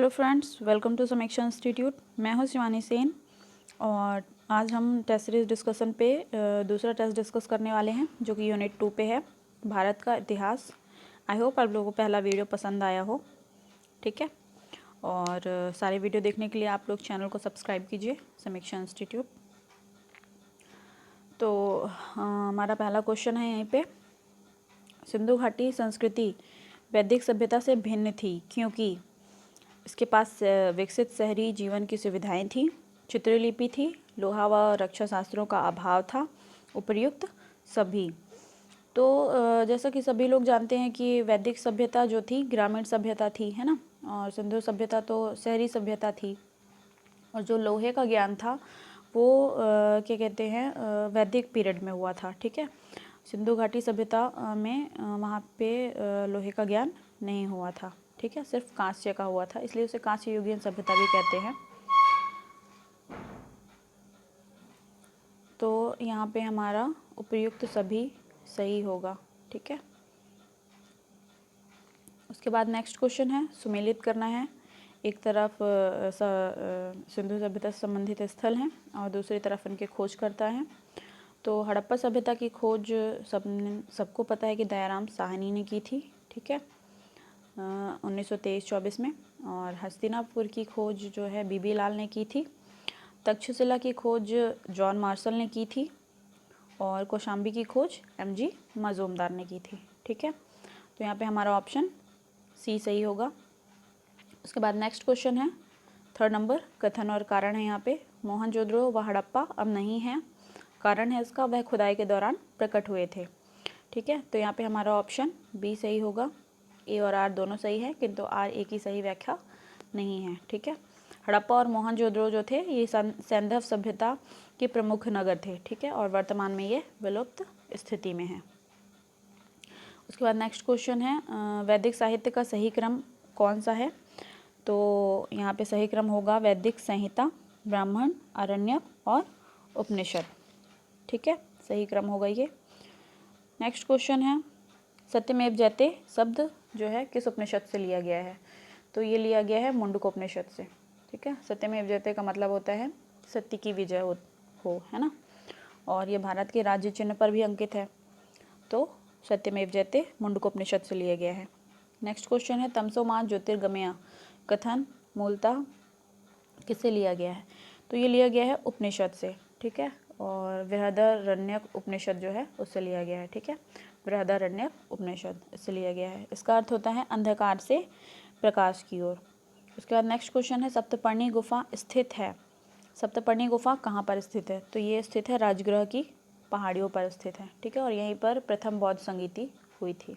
Hello friends, welcome to समीक्षा institute. मैं हूं शिवानी सेन और आज हम टेस्ट सीरीज डिस्कशन पे दूसरा टेस्ट डिस्कस करने वाले हैं जो कि यूनिट 2 पे है, भारत का इतिहास। आई होप आप लोगों को पहला वीडियो पसंद आया हो। ठीक है, और सारे वीडियो देखने के लिए आप लोग चैनल को सब्सक्राइब कीजिए, समीक्षा इंस्टीट्यूट। तो हमारा पहला क्वेश्चन है यहीं पे, सिंधु घाटी संस्कृति वैदिक सभ्यता से भिन्न थी क्योंकि इसके पास विकसित शहरी जीवन की सुविधाएं थी, चित्रलिपि थी, लोहा व रक्षा शास्त्रों का अभाव था, उपर्युक्त सभी। तो जैसा कि सभी लोग जानते हैं कि वैदिक सभ्यता जो थी ग्रामीण सभ्यता थी, है ना, और सिंधु सभ्यता तो शहरी सभ्यता थी। और जो लोहे का ज्ञान था वो क्या कहते हैं वैदिक पीरियड में हुआ था। ठीक है, सिंधु घाटी सभ्यता में वहाँ पे लोहे का ज्ञान नहीं हुआ था। ठीक है, सिर्फ कांस्य का हुआ था, इसलिए उसे कांस्य युगीन सभ्यता भी कहते हैं। तो यहाँ पे हमारा उपयुक्त सभी सही होगा। ठीक है, उसके बाद नेक्स्ट क्वेश्चन है, सुमेलित करना है। एक तरफ सिंधु सभ्यता से संबंधित स्थल हैं और दूसरी तरफ इनके खोजकर्ता हैं। तो हड़प्पा सभ्यता की खोज सबको पता है कि दयाराम साहनी ने की थी। ठीक है, 1923-24 में। और हस्तिनापुर की खोज जो है बीबी लाल ने की थी। तक्षशिला की खोज जॉन मार्शल ने की थी और कौशाम्बी की खोज MG मजूमदार ने की थी। ठीक है, तो यहाँ पे हमारा ऑप्शन सी सही होगा। उसके बाद नेक्स्ट क्वेश्चन है 3rd नंबर, कथन और कारण है। यहाँ पे मोहनजोदड़ो व हड़प्पा अब नहीं है। कारण है इसका, वह खुदाई के दौरान प्रकट हुए थे। ठीक है, तो यहाँ पे हमारा ऑप्शन बी सही होगा। ए और आर दोनों सही है, किंतु आर ए की सही व्याख्या नहीं है। ठीक है, हड़प्पा और मोहनजोदड़ो जो थे ये सैंधव सभ्यता के प्रमुख नगर थे। ठीक है, और वर्तमान में ये विलुप्त स्थिति में है। उसके बाद नेक्स्ट क्वेश्चन है, वैदिक साहित्य का सही क्रम कौन सा है। तो यहाँ पे सही क्रम होगा वैदिक संहिता, ब्राह्मण, आरण्यक और उपनिषद। ठीक है, सही क्रम होगा ये। नेक्स्ट क्वेश्चन है, सत्यमेव जयते शब्द जो है किस उपनिषद से लिया गया है। तो ये लिया गया है मुंडकोपनिषद से। ठीक है, सत्यमेव जयते का मतलब होता है सत्य की विजय हो, है ना, और ये भारत के राज्य चिन्ह पर भी अंकित है। तो सत्यमेव जयते मुंडकोपनिषद से लिया गया है। नेक्स्ट क्वेश्चन है, तमसो मा ज्योतिर्गमय कथन मूलतः किससे लिया गया है। तो ये लिया गया है उपनिषद से। ठीक है, और बृहदारण्यक उपनिषद जो है उससे लिया गया है। ठीक है, बृहदारण्यक उपनिषद इससे लिया गया है। इसका अर्थ होता है अंधकार से प्रकाश की ओर। उसके बाद नेक्स्ट क्वेश्चन है, सप्तपर्णी गुफा स्थित है। सप्तपर्णी गुफा कहाँ पर स्थित है। तो ये स्थित है राजगृह की पहाड़ियों पर स्थित है। ठीक है, और यहीं पर प्रथम बौद्ध संगीति हुई थी।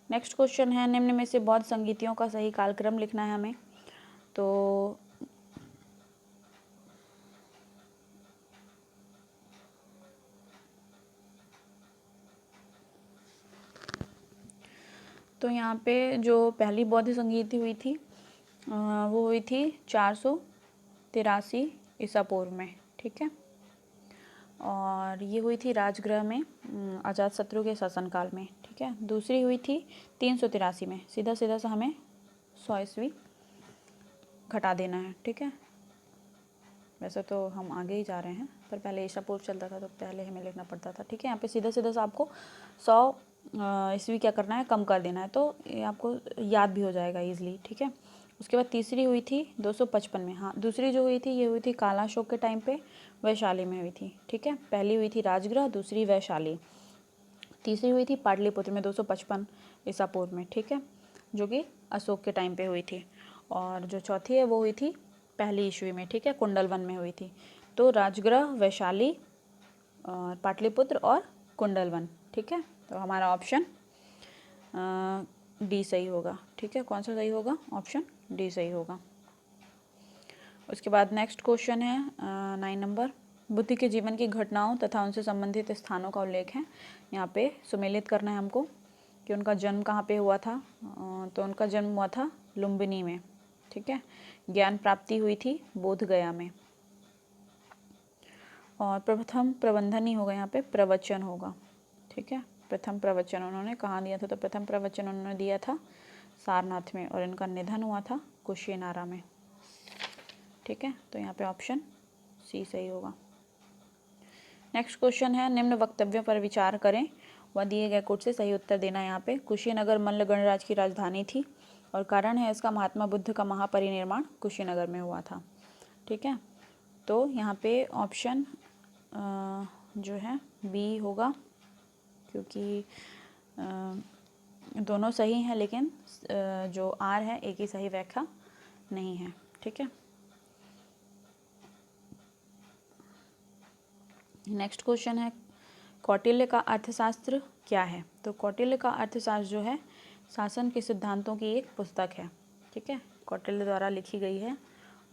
नेक्स्ट क्वेश्चन है, निम्न में से बौद्ध संगीतियों का सही कालक्रम लिखना है हमें। तो यहाँ पे जो पहली बौद्ध संगीति हुई थी वो हुई थी 483 ईसा पूर्व में। ठीक है, और ये हुई थी राजगृह में अजातशत्रु के शासनकाल में। ठीक है, दूसरी हुई थी 383 में। सीधा सीधा सा हमें 100 ईस्वी घटा देना है। ठीक है, वैसे तो हम आगे ही जा रहे हैं, पर पहले ईसा पूर्व चलता था तो पहले हमें लिखना पड़ता था। ठीक है, यहाँ पे सीधा सीधा सा आपको 100 ईस्वी क्या करना है, कम कर देना है, तो ये आपको याद भी हो जाएगा ईजिली। ठीक है, उसके बाद तीसरी हुई थी 255 में। हाँ, दूसरी जो हुई थी ये हुई थी कालाशोक के टाइम पे, वैशाली में हुई थी। ठीक है, पहली हुई थी राजगृह, दूसरी वैशाली, तीसरी हुई थी पाटलिपुत्र में 255 ईसा पूर्व में। ठीक है, जो कि अशोक के टाइम पे हुई थी। और जो चौथी है वो हुई थी पहली ईस्वी में। ठीक है, कुंडलवन में हुई थी। तो राजगृह, वैशाली, और पाटलिपुत्र और कुंडलवन। ठीक है, तो हमारा ऑप्शन डी सही होगा। ठीक है, कौन सा सही होगा, ऑप्शन डी सही होगा। उसके बाद नेक्स्ट क्वेश्चन है 9 नंबर, बुद्ध के जीवन की घटनाओं तथा उनसे संबंधित स्थानों का उल्लेख है। यहाँ पे सुमेलित करना है हमको कि उनका जन्म कहाँ पे हुआ था। तो उनका जन्म हुआ था लुम्बिनी में। ठीक है, ज्ञान प्राप्ति हुई थी बोध गया में। और प्रथम प्रबंधन नहीं होगा, यहाँ पे प्रवचन होगा। ठीक है, प्रथम प्रवचन उन्होंने कहाँ दिया था। तो प्रथम प्रवचन उन्होंने दिया था सारनाथ में, और इनका निधन हुआ था कुशीनारा में। ठीक है, तो यहाँ पे ऑप्शन सी सही होगा। नेक्स्ट क्वेश्चन है, निम्न वक्तव्यों पर विचार करें व दिए गए कोट से सही उत्तर देना है। यहाँ पे कुशीनगर मल्ल गणराज की राजधानी थी और कारण है इसका महात्मा बुद्ध का महापरिनिर्वाण कुशीनगर में हुआ था। ठीक है, तो यहाँ पे ऑप्शन जो है बी होगा, क्योंकि दोनों सही हैं, लेकिन जो आर है एक ही सही व्याख्या नहीं है। ठीक है, नेक्स्ट क्वेश्चन है, कौटिल्य का अर्थशास्त्र क्या है? तो कौटिल्य का अर्थशास्त्र जो है शासन के सिद्धांतों की एक पुस्तक है। ठीक है, कौटिल्य द्वारा लिखी गई है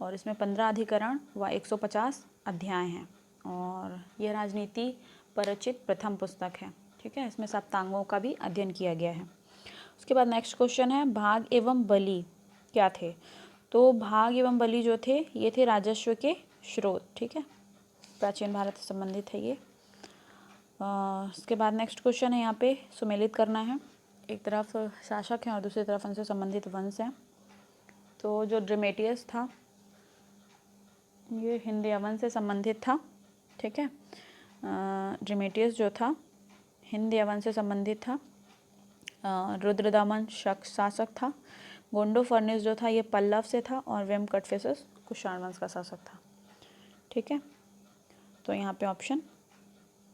और इसमें 15 अधिकरण व 150 अध्याय हैं और यह राजनीति पर रचित प्रथम पुस्तक है। ठीक है, इसमें सप्तांगों का भी अध्ययन किया गया है। उसके बाद नेक्स्ट क्वेश्चन है, भाग एवं बलि क्या थे? तो भाग एवं बलि जो थे ये थे राजस्व के स्रोत। ठीक है, प्राचीन भारत से संबंधित है ये। उसके बाद नेक्स्ट क्वेश्चन है, यहाँ पे सुमेलित करना है। एक तरफ शासक हैं और दूसरी तरफ उनसे संबंधित वंश हैं। तो जो ड्रेमेटियस था ये हिंद यवन से संबंधित था। ठीक है, ड्रेमेटियस जो था हिंद यवन से संबंधित था। रुद्रदमन शक शासक था। गोंडोफर्निस जो था ये पल्लव से था और वेमकटफिसस कुषाण वंश का शासक था। ठीक है, तो यहाँ पे ऑप्शन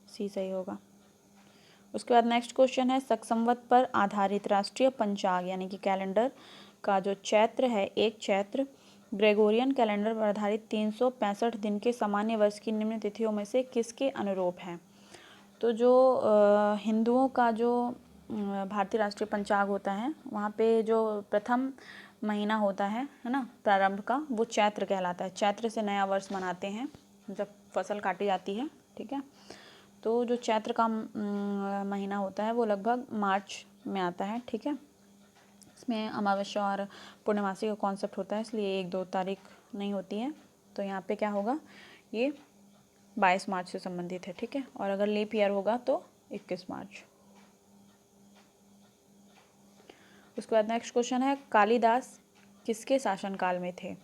सी सही होगा। उसके बाद नेक्स्ट क्वेश्चन है, सक्संवत पर आधारित राष्ट्रीय पंचांग यानी कि कैलेंडर का जो चैत्र है, एक चैत्र ग्रेगोरियन कैलेंडर पर आधारित 365 दिन के सामान्य वर्ष की निम्न तिथियों में से किसके अनुरूप है? तो जो हिंदुओं का जो भारतीय राष्ट्रीय पंचांग होता है वहाँ पे जो प्रथम महीना होता है ना प्रारंभ का, वो चैत्र कहलाता है। चैत्र से नया वर्ष मनाते हैं जब फसल काटी जाती है। ठीक है, तो जो चैत्र का महीना होता है वो लगभग मार्च में आता है। ठीक है, इसमें अमावस्या और पूर्णमासी का कॉन्सेप्ट होता है, इसलिए 1-2 तारीख नहीं होती है। तो यहाँ पे क्या होगा, ये 22 मार्च से संबंधित है। ठीक है, और अगर लीप ईयर होगा तो 21 मार्च। उसके बाद नेक्स्ट क्वेश्चन है, कालिदास किसके शासनकाल में थे?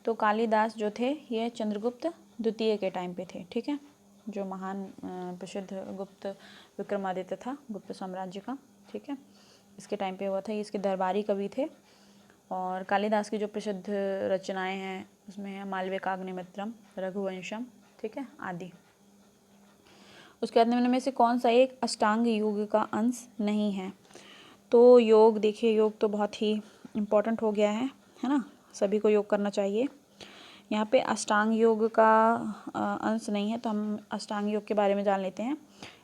तो कालिदास जो थे ये चंद्रगुप्त द्वितीय के टाइम पे थे। ठीक है, जो महान प्रसिद्ध गुप्त विक्रमादित्य था गुप्त साम्राज्य का। ठीक है, इसके टाइम पे हुआ था। ये इसके दरबारी कवि थे और कालिदास की जो प्रसिद्ध रचनाएं हैं उसमें है मालविकाग्निमित्रम, रघुवंशम, ठीक है, आदि। उसके बाद निम्न में से कौन सा एक अष्टांग योग का अंश नहीं है? तो योग, देखिए योग तो बहुत ही इम्पोर्टेंट हो गया है ना, सभी को योग करना चाहिए। यहाँ पे अष्टांग योग का अंश नहीं है, तो हम अष्टांग योग के बारे में जान लेते हैं।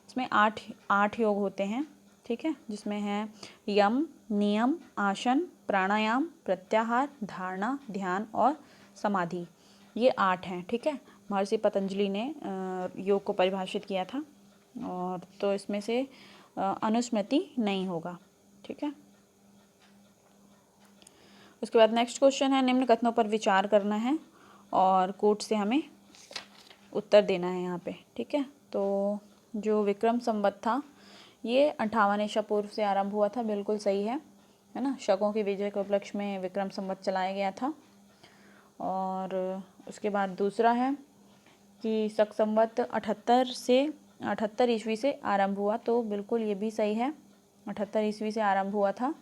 इसमें 8 योग होते हैं। ठीक है, जिसमें है यम, नियम, आसन, प्राणायाम, प्रत्याहार, धारणा, ध्यान और समाधि। ये 8 हैं। ठीक है, महर्षि पतंजलि ने योग को परिभाषित किया था और तो इसमें से अनुस्मृति नहीं होगा। ठीक है, उसके बाद नेक्स्ट क्वेश्चन है, निम्न कथनों पर विचार करना है और कोट से हमें उत्तर देना है यहाँ पे। ठीक है, तो जो विक्रम संवत था ये 58 ईसा पूर्व से आरंभ हुआ था, बिल्कुल सही है ना। शकों की विजय के उपलक्ष्य में विक्रम संवत चलाया गया था। और उसके बाद दूसरा है कि शक संवत 78 ईस्वी से आरंभ हुआ, तो बिल्कुल ये भी सही है, 78 ईस्वी से आरंभ हुआ था,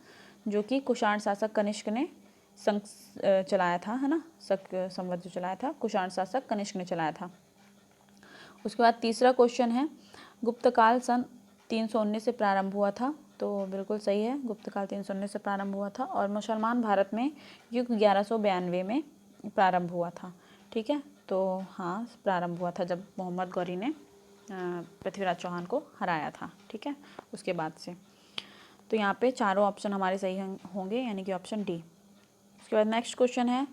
जो कि कुषाण शासक कनिष्क ने चलाया था, है ना। शक संवत जो चलाया था कुषाण शासक कनिष्क ने चलाया था। उसके बाद तीसरा क्वेश्चन है, गुप्तकाल सन 319 से प्रारंभ हुआ था, तो बिल्कुल सही है, गुप्तकाल 319 से प्रारंभ हुआ था और मुसलमान भारत में युग 1192 में प्रारंभ हुआ था। ठीक है, तो हाँ प्रारंभ हुआ था जब मोहम्मद गौरी ने पृथ्वीराज चौहान को हराया था। ठीक है, उसके बाद से। तो यहाँ पे चारों ऑप्शन हमारे सही होंगे, यानी कि ऑप्शन डी। उसके बाद नेक्स्ट क्वेश्चन है,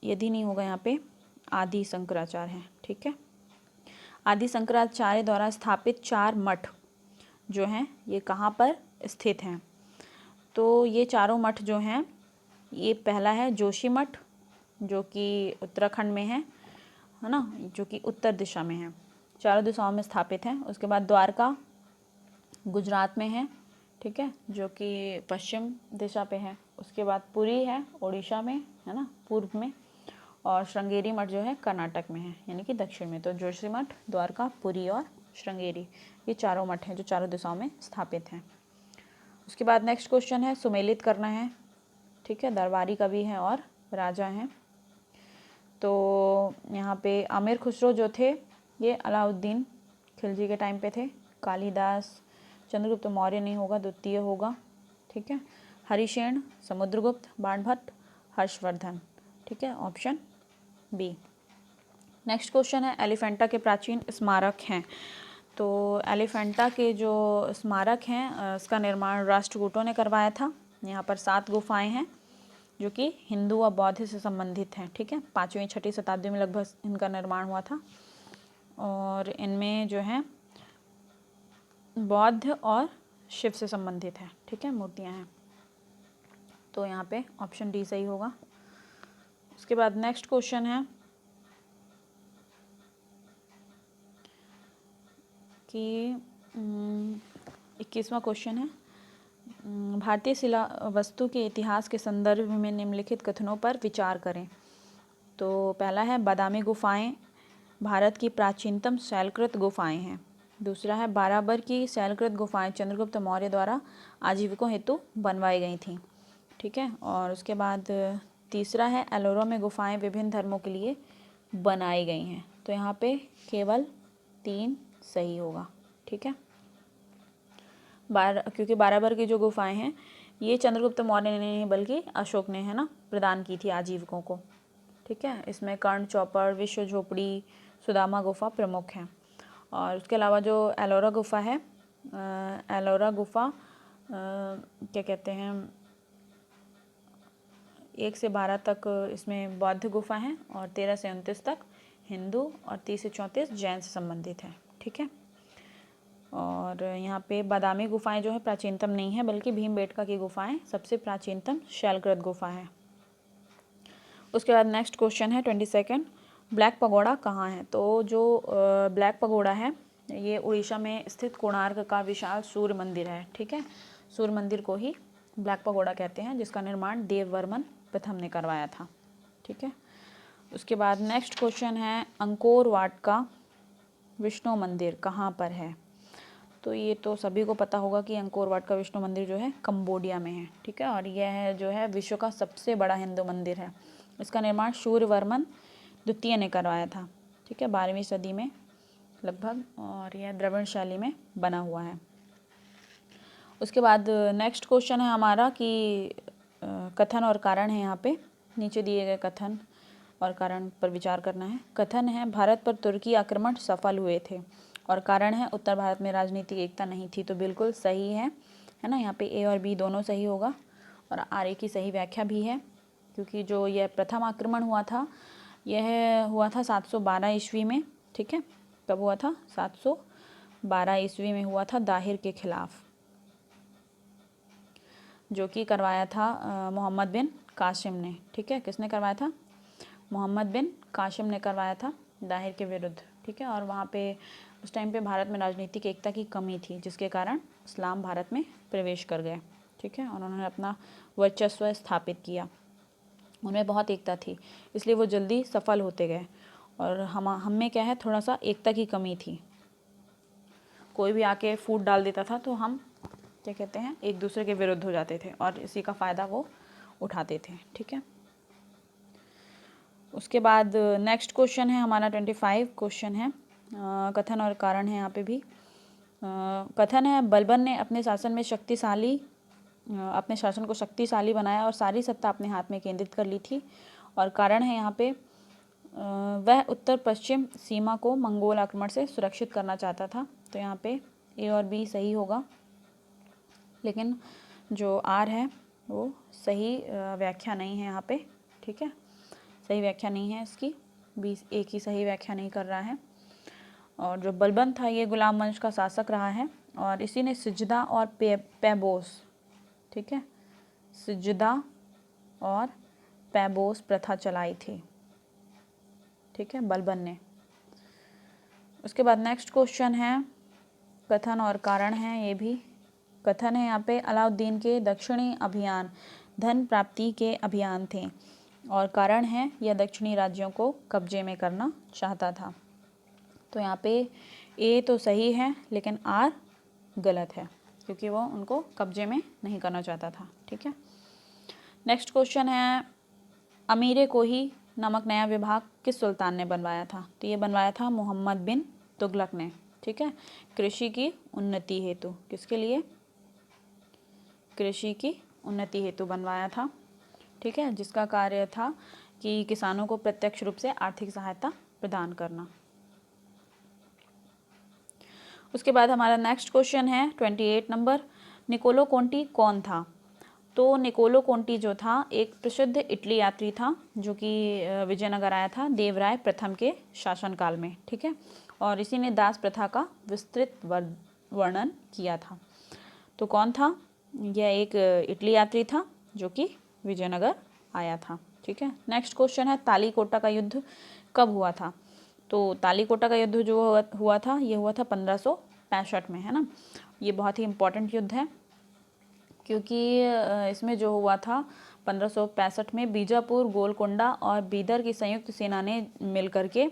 यदि नहीं होगा यहाँ पे, आदि शंकराचार्य हैं। ठीक है, आदि शंकराचार्य द्वारा स्थापित 4 मठ जो हैं ये कहाँ पर स्थित हैं? तो ये चारों मठ जो हैं, ये पहला है जोशी मठ जो कि उत्तराखंड में है ना, जो कि उत्तर दिशा में है, चारों दिशाओं में स्थापित है। उसके बाद द्वारका गुजरात में है। ठीक है, जो कि पश्चिम दिशा पे है। उसके बाद पुरी है उड़ीसा में, है ना, पूर्व में, और श्रृंगेरी मठ जो है कर्नाटक में है, यानी कि दक्षिण में। तो जोशीमठ, द्वारका, पुरी और श्रृंगेरी, ये चारों मठ हैं जो चारों दिशाओं में स्थापित हैं। उसके बाद नेक्स्ट क्वेश्चन है, सुमेलित करना है। ठीक है, दरबारी कवि हैं और राजा हैं। तो यहाँ पे आमिर खुसरो जो थे ये अलाउद्दीन खिलजी के टाइम पे थे। कालिदास, चंद्रगुप्त मौर्य नहीं होगा, द्वितीय होगा। ठीक है, हरिशेन, समुद्रगुप्त, बाणभट्ट, हर्षवर्धन। ठीक है, ऑप्शन बी। नेक्स्ट क्वेश्चन है, एलिफेंटा के प्राचीन स्मारक हैं। तो एलिफेंटा के जो स्मारक हैं इसका निर्माण राष्ट्रकूटों ने करवाया था। यहाँ पर 7 गुफाएं हैं जो कि हिंदू और बौद्ध से संबंधित हैं। ठीक है, 5वीं 6वीं शताब्दी में लगभग इनका निर्माण हुआ था, और इनमें जो है बौद्ध और शिव से संबंधित है। ठीक है, मूर्तियाँ हैं। तो यहाँ पे ऑप्शन डी सही होगा। उसके बाद नेक्स्ट क्वेश्चन है कि 21वां क्वेश्चन है, भारतीय शिला वस्तु के इतिहास के संदर्भ में निम्नलिखित कथनों पर विचार करें। तो पहला है, बादामी गुफाएं भारत की प्राचीनतम शैलकृत गुफाएं हैं। दूसरा है, बाराबर की शैलकृत गुफाएं चंद्रगुप्त मौर्य द्वारा आजीविकों हेतु बनवाई गई थीं। ठीक है, और उसके बाद तीसरा है, एलोरा में गुफाएं विभिन्न धर्मों के लिए बनाई गई हैं। तो यहाँ पे केवल 3 सही होगा। ठीक है, क्योंकि बाराबर की जो गुफाएं हैं ये चंद्रगुप्त मौर्य ने नहीं बल्कि अशोक ने, है ना, प्रदान की थी आजीविकों को। ठीक है, इसमें कर्ण चौपड़, विश्व झोपड़ी, सुदामा गुफा प्रमुख हैं। और उसके अलावा जो एलोरा गुफा है, एलोरा गुफा क्या कहते हैं, 1 से 12 तक इसमें बौद्ध गुफा हैं, और 13 से 29 तक हिंदू, और 30 से 34 जैन से संबंधित हैं। ठीक है, और यहाँ पे बादामी गुफाएं जो है प्राचीनतम नहीं है, बल्कि भीमबेटका की गुफाएं सबसे प्राचीनतम शैलकृत गुफा है। उसके बाद नेक्स्ट क्वेश्चन है 22, ब्लैक पगोड़ा कहाँ है। तो जो ब्लैक पगोड़ा है ये उड़ीसा में स्थित कोणार्क का विशाल सूर्य मंदिर है। ठीक है, सूर्य मंदिर को ही ब्लैक पगोड़ा कहते हैं, जिसका निर्माण देववर्मन प्रथम ने करवाया था। ठीक है, उसके बाद नेक्स्ट क्वेश्चन है, अंकोर वाट का विष्णु मंदिर कहाँ पर है। तो ये तो सभी को पता होगा कि अंकोर वाट का विष्णु मंदिर जो है कंबोडिया में है। ठीक है, और यह है जो है विश्व का सबसे बड़ा हिंदू मंदिर है। इसका निर्माण सूर्यवर्मन द्वितीय ने करवाया था। ठीक है, 12वीं सदी में लगभग, और यह द्रविड़ शैली में बना हुआ है। उसके बाद नेक्स्ट क्वेश्चन है हमारा कि कथन और कारण है। यहाँ पे नीचे दिए गए कथन और कारण पर विचार करना है। कथन है, भारत पर तुर्की आक्रमण सफल हुए थे, और कारण है उत्तर भारत में राजनीतिक एकता नहीं थी। तो बिल्कुल सही है ना, यहाँ पे ए और बी दोनों सही होगा, और आर्य की सही व्याख्या भी है, क्योंकि जो यह प्रथम आक्रमण हुआ था यह हुआ था 712 ईस्वी में। ठीक है, कब हुआ था, 712 ईस्वी में हुआ था दाहिर के खिलाफ, जो कि करवाया था मोहम्मद बिन कासिम ने। ठीक है, किसने करवाया था, मोहम्मद बिन कासिम ने करवाया था दाहिर के विरुद्ध। ठीक है, और वहाँ पे उस टाइम पे भारत में राजनीतिक एकता की कमी थी, जिसके कारण इस्लाम भारत में प्रवेश कर गए। ठीक है, और उन्होंने अपना वर्चस्व स्थापित किया। उनमें बहुत एकता थी, इसलिए वो जल्दी सफल होते गए, और हम में क्या है, थोड़ा सा एकता की कमी थी। कोई भी आके फूट डाल देता था तो हम क्या कहते हैं, एक दूसरे के विरुद्ध हो जाते थे, और इसी का फ़ायदा वो उठाते थे। ठीक है, उसके बाद नेक्स्ट क्वेश्चन है हमारा 25 क्वेश्चन है, कथन और कारण है यहाँ पे भी। कथन है, बलबन ने अपने शासन को शक्तिशाली बनाया और सारी सत्ता अपने हाथ में केंद्रित कर ली थी। और कारण है यहाँ पे वह उत्तर पश्चिम सीमा को मंगोल आक्रमण से सुरक्षित करना चाहता था। तो यहाँ पे ए और बी सही होगा, लेकिन जो आर है वो सही व्याख्या नहीं है यहाँ पे। ठीक है, सही व्याख्या नहीं है इसकी, बी एक ही सही व्याख्या नहीं कर रहा है। और जो बलबन था ये गुलाम वंश का शासक रहा है, और इसी ने सिजदा और पैबोस, ठीक है, सिजदा और पैबोस प्रथा चलाई थी। ठीक है, बलबन ने। उसके बाद नेक्स्ट क्वेश्चन है, कथन और कारण है ये भी। कथन है यहाँ पे अलाउद्दीन के दक्षिणी अभियान धन प्राप्ति के अभियान थे और कारण है यह दक्षिणी राज्यों को कब्जे में करना चाहता था। तो यहाँ पे ए तो सही है लेकिन आर गलत है क्योंकि वो उनको कब्जे में नहीं करना चाहता था। ठीक है, नेक्स्ट क्वेश्चन है अमीरे कोही नामक नया विभाग किस सुल्तान ने बनवाया था? तो ये बनवाया था मोहम्मद बिन तुगलक ने। ठीक है, कृषि की उन्नति हेतु, किसके लिए? कृषि की उन्नति हेतु बनवाया था। ठीक है, जिसका कार्य था कि किसानों को प्रत्यक्ष रूप से आर्थिक सहायता प्रदान करना। उसके बाद हमारा नेक्स्ट क्वेश्चन है 28 नंबर, निकोलो कोंटी कौन था? तो निकोलो कोंटी जो था एक प्रसिद्ध इटली यात्री था जो कि विजयनगर आया था देवराय प्रथम के शासनकाल में। ठीक है, और इसी ने दास प्रथा का विस्तृत वर्णन किया था। तो कौन था? यह एक इटली यात्री था जो कि विजयनगर आया था। ठीक है, नेक्स्ट क्वेश्चन है तालीकोटा का युद्ध कब हुआ था? तो तालीकोटा का युद्ध जो हुआ था ये हुआ था 1565 में, है ना। ये बहुत ही इम्पोर्टेंट युद्ध है क्योंकि इसमें जो हुआ था 1565 में बीजापुर, गोलकोंडा और बीदर की संयुक्त सेना ने मिलकर के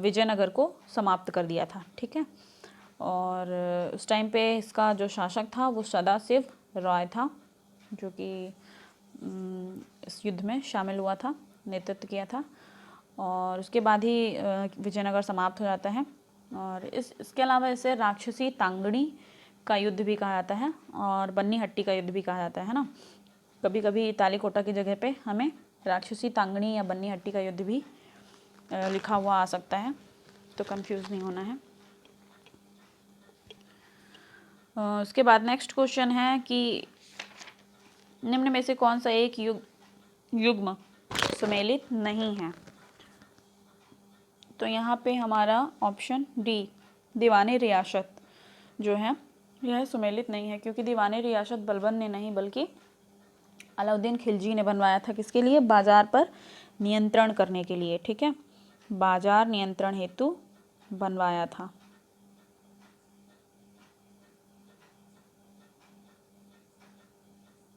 विजयनगर को समाप्त कर दिया था। ठीक है, और उस टाइम पे इसका जो शासक था वो सदाशिव रॉय था जो कि इस युद्ध में शामिल हुआ था, नेतृत्व किया था। और उसके बाद ही विजयनगर समाप्त हो जाता है। और इसके अलावा इसे राक्षसी तांगड़ी का युद्ध भी कहा जाता है और बन्नी हट्टी का युद्ध भी कहा जाता है ना। कभी कभी तालीकोटा की जगह पे हमें राक्षसी तांगड़ी या बन्नी हट्टी का युद्ध भी लिखा हुआ आ सकता है, तो कंफ्यूज नहीं होना है। उसके बाद नेक्स्ट क्वेश्चन है कि निम्न में से कौन सा एक युग्म सुमेलित नहीं है? तो यहाँ पे हमारा ऑप्शन डी दीवाने रियासत जो है यह सुमेलित नहीं है क्योंकि दीवाने रियासत बलबन ने नहीं बल्कि अलाउद्दीन खिलजी ने बनवाया था। किसके लिए? बाजार पर नियंत्रण करने के लिए। ठीक है, बाजार नियंत्रण हेतु बनवाया था।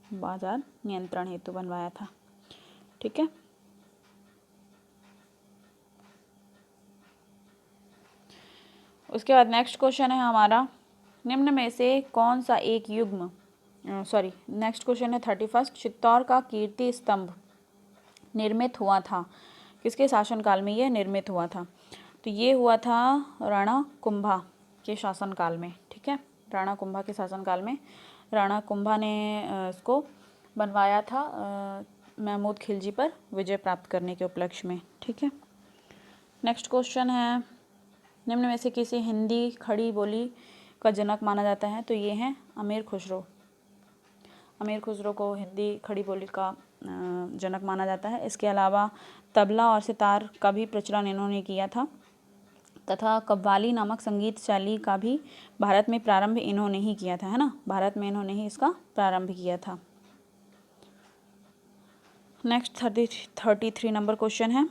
बाजार नियंत्रण हेतु बनवाया था। ठीक है, उसके बाद नेक्स्ट क्वेश्चन है हमारा निम्न में से कौन सा एक युग्म नेक्स्ट क्वेश्चन है 31, चित्तौड़ का कीर्ति स्तंभ निर्मित हुआ था? किसके शासनकाल में यह निर्मित हुआ था? तो ये हुआ था राणा कुंभा के शासनकाल में। ठीक है, राणा कुंभा के शासनकाल में राणा कुंभा ने इसको बनवाया था महमूद खिलजी पर विजय प्राप्त करने के उपलक्ष्य में। ठीक है, नेक्स्ट क्वेश्चन है निम्न में से किसी हिंदी खड़ी बोली का जनक माना जाता है? तो ये है अमीर खुसरो। अमीर खुसरो को हिंदी खड़ी बोली का जनक माना जाता है। इसके अलावा तबला और सितार का भी प्रचलन इन्होंने किया था तथा कव्वाली नामक संगीत शैली का भी भारत में प्रारंभ इन्होंने ही किया था, है ना। भारत में इन्होंने ही इसका प्रारंभ किया था। नेक्स्ट 33 नंबर क्वेश्चन है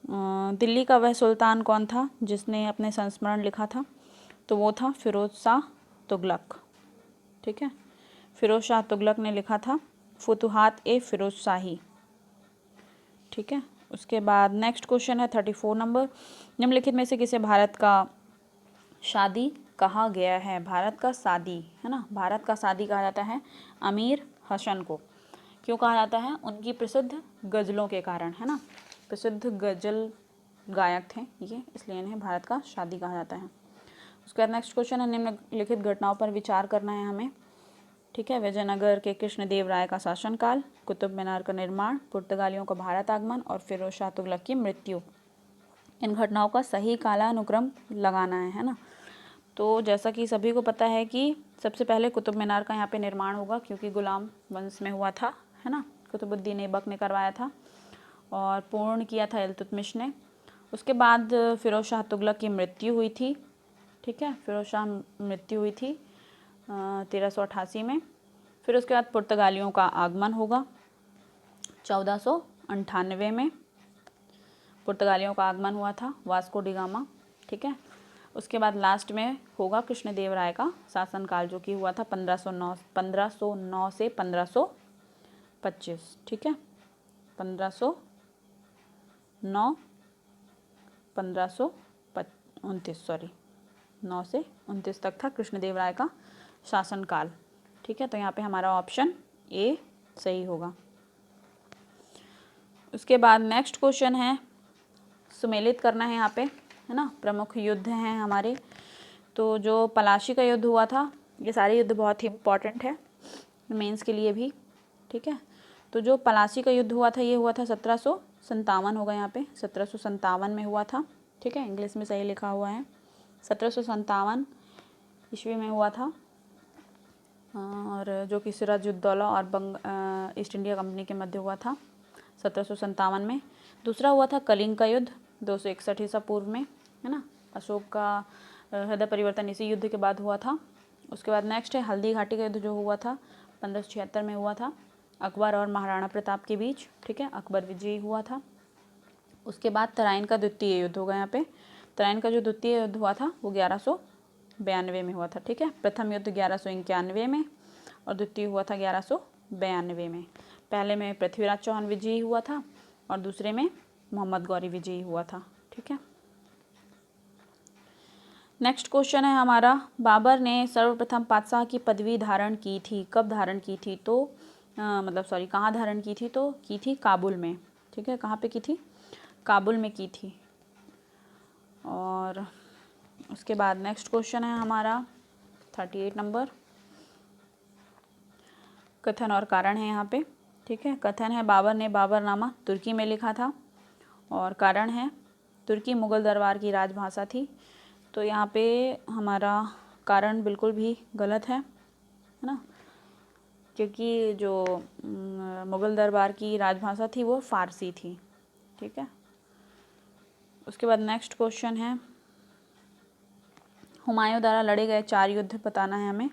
दिल्ली का वह सुल्तान कौन था जिसने अपने संस्मरण लिखा था? तो वो था फिरोज शाह तुगलक। ठीक है, फिरोज शाह तुगलक ने लिखा था फुतुहात ए फिरोज शाही। ठीक है, उसके बाद नेक्स्ट क्वेश्चन है 34 नंबर, निम्नलिखित में से किसे भारत का शादी कहा गया है? भारत का सादी, है ना, भारत का सादी कहा जाता है अमीर हसन को। क्यों कहा जाता है? उनकी प्रसिद्ध गज़लों के कारण, है ना, प्रसिद्ध गज़ल गायक थे ये, इसलिए इन्हें भारत का शादी कहा जाता है। उसके बाद नेक्स्ट क्वेश्चन है निम्नलिखित घटनाओं पर विचार करना है हमें। ठीक है, विजयनगर के कृष्णदेव राय का शासनकाल, कुतुब मीनार का निर्माण, पुर्तगालियों का भारत आगमन और फिरोज शाह तुगलक की मृत्यु। इन घटनाओं का सही कालानुक्रम लगाना है ना। तो जैसा कि सभी को पता है कि सबसे पहले कुतुब मीनार का यहाँ पे निर्माण होगा क्योंकि गुलाम वंश में हुआ था, है ना, कुतुबुद्दीन ऐबक ने करवाया था और पूर्ण किया था इल्तुतमिश ने। उसके बाद फिरोज शाह तुगलक की मृत्यु हुई थी। ठीक है, फिरोज शाह मृत्यु हुई थी 1388 में। फिर उसके बाद पुर्तगालियों का आगमन होगा 1498 में। पुर्तगालियों का आगमन हुआ था, वास्को डी गामा। ठीक है, उसके बाद लास्ट में होगा कृष्णदेवराय का शासनकाल, जो कि हुआ था 1509 से 1525। ठीक है, 1509 1529 सॉरी 9 से 29 तक था कृष्णदेवराय का शासनकाल। ठीक है, तो यहाँ पे हमारा ऑप्शन ए सही होगा। उसके बाद नेक्स्ट क्वेश्चन है, सुमेलित करना है यहाँ पे, है ना। प्रमुख युद्ध हैं हमारे, तो जो पलाशी का युद्ध हुआ था, ये सारे युद्ध बहुत ही इम्पॉर्टेंट है मेंस के लिए भी। ठीक है, तो जो पलाशी का युद्ध हुआ था ये हुआ था 1757 होगा यहाँ पे, 1757 में हुआ था। ठीक है, इंग्लिश में सही लिखा हुआ है, 1757 ईस्वी में हुआ था, और जो कि सिराजुद्दौला और ईस्ट इंडिया कंपनी के मध्य हुआ था 1757 में। दूसरा हुआ था कलिंग का युद्ध 261 ईसा पूर्व में, है ना। अशोक का हृदय परिवर्तन इसी युद्ध के बाद हुआ था। उसके बाद नेक्स्ट है हल्दी घाटी का युद्ध, जो हुआ था 1576 में हुआ था, अकबर और महाराणा प्रताप के बीच। ठीक है, अकबर विजयी हुआ था। उसके बाद तराइन का द्वितीय युद्ध होगा यहाँ पे। तराइन का जो द्वितीय युद्ध हुआ था वो 1192 में हुआ था। ठीक है, प्रथम युद्ध 1191 में और द्वितीय हुआ था 1192 में। पहले में पृथ्वीराज चौहान विजयी हुआ था और दूसरे में मोहम्मद गौरी विजयी हुआ था। ठीक है, नेक्स्ट क्वेश्चन है हमारा, बाबर ने सर्वप्रथम पातशाह की पदवी धारण की थी, कब धारण की थी? तो कहाँ धारण की थी? तो की थी काबुल में। ठीक है, कहाँ पे की थी? काबुल में की थी। और उसके बाद नेक्स्ट क्वेश्चन है हमारा 38 नंबर, कथन और कारण है यहाँ पे। ठीक है, कथन है बाबर ने बाबरनामा तुर्की में लिखा था, और कारण है तुर्की मुग़ल दरबार की राजभाषा थी। तो यहाँ पे हमारा कारण बिल्कुल भी गलत है ना, क्योंकि जो मुग़ल दरबार की राजभाषा थी वो फ़ारसी थी। ठीक है, उसके बाद नेक्स्ट क्वेश्चन है, हुमायूं द्वारा लड़े गए 4 युद्ध बताना है हमें।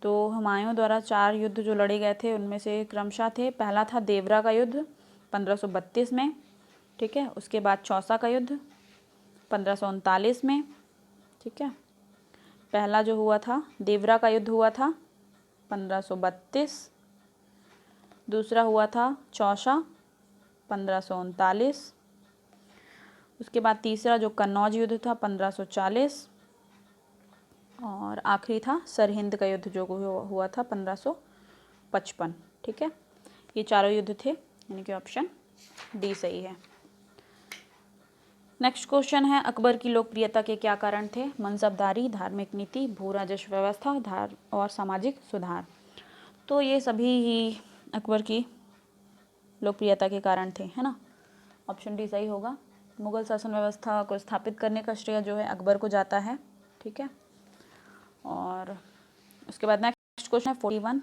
तो हुमायूं द्वारा 4 युद्ध जो लड़े गए थे उनमें से क्रमशः थे, पहला था देवरा का युद्ध 1532 में। ठीक है, उसके बाद चौसा का युद्ध 1539 में। ठीक है, पहला जो हुआ था देवरा का युद्ध हुआ था 1532, दूसरा हुआ था चौसा 1539, उसके बाद तीसरा जो कन्नौज युद्ध था 1540, और आखिरी था सरहिंद का युद्ध जो हुआ था 1555। ठीक है, ये चारों युद्ध थे, यानी कि ऑप्शन डी सही है। नेक्स्ट क्वेश्चन है, अकबर की लोकप्रियता के क्या कारण थे? मनसबदारी, धार्मिक नीति, भू राजस्व व्यवस्था और सामाजिक सुधार। तो ये सभी ही अकबर की लोकप्रियता के कारण थे, है ना। ऑप्शन डी सही होगा। मुगल शासन व्यवस्था को स्थापित करने का श्रेय जो है अकबर को जाता है। ठीक है, और उसके बाद नेक्स्ट क्वेश्चन है 41,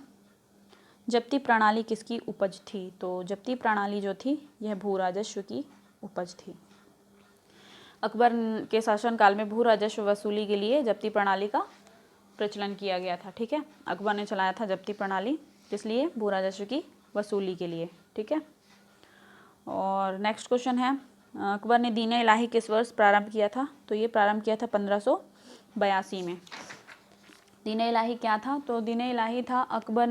जब्ती प्रणाली किसकी उपज थी? तो जब्ती प्रणाली जो थी यह भू राजस्व की उपज थी। अकबर के शासनकाल में भू राजस्व वसूली के लिए जब्ती प्रणाली का प्रचलन किया गया था। ठीक है, अकबर ने चलाया था जब्ती प्रणाली, किस लिए? भू राजस्व की वसूली के लिए। ठीक है, और नेक्स्ट क्वेश्चन है, अकबर ने दीन इलाही किस वर्ष प्रारंभ किया था? तो ये प्रारंभ किया था 1582 में। दीन इलाही क्या था? तो दीन इलाही था अकबर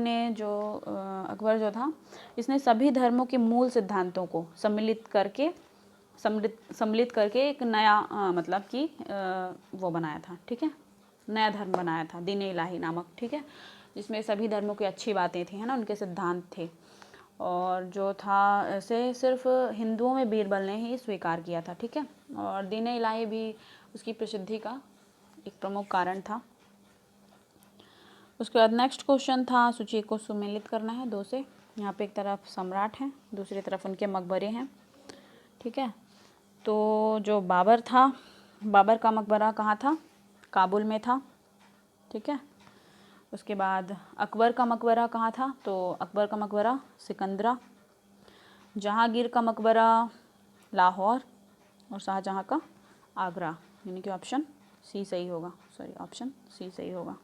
जो था इसने सभी धर्मों के मूल सिद्धांतों को सम्मिलित करके एक नया वो बनाया था। ठीक है, नया धर्म बनाया था दीन इलाही नामक। ठीक है, जिसमें सभी धर्मों की अच्छी बातें थी, है ना, उनके सिद्धांत थे। और जो था ऐसे सिर्फ हिंदुओं में बीरबल ने ही स्वीकार किया था। ठीक है, और दीन इलाही भी उसकी प्रसिद्धि का एक प्रमुख कारण था। उसके बाद नेक्स्ट क्वेश्चन था, सूची को सुमेलित करना है 2 से। यहाँ पे एक तरफ सम्राट हैं, दूसरी तरफ उनके मकबरे हैं। ठीक है, तो जो बाबर था, बाबर का मकबरा कहाँ था? काबुल में था। ठीक है, उसके बाद अकबर का मकबरा कहाँ था? तो अकबर का मकबरा सिकंदरा। जहांगीर का मकबरा लाहौर, और शाहजहाँ का आगरा, यानी कि ऑप्शन सी सही होगा। ऑप्शन सी सही होगा।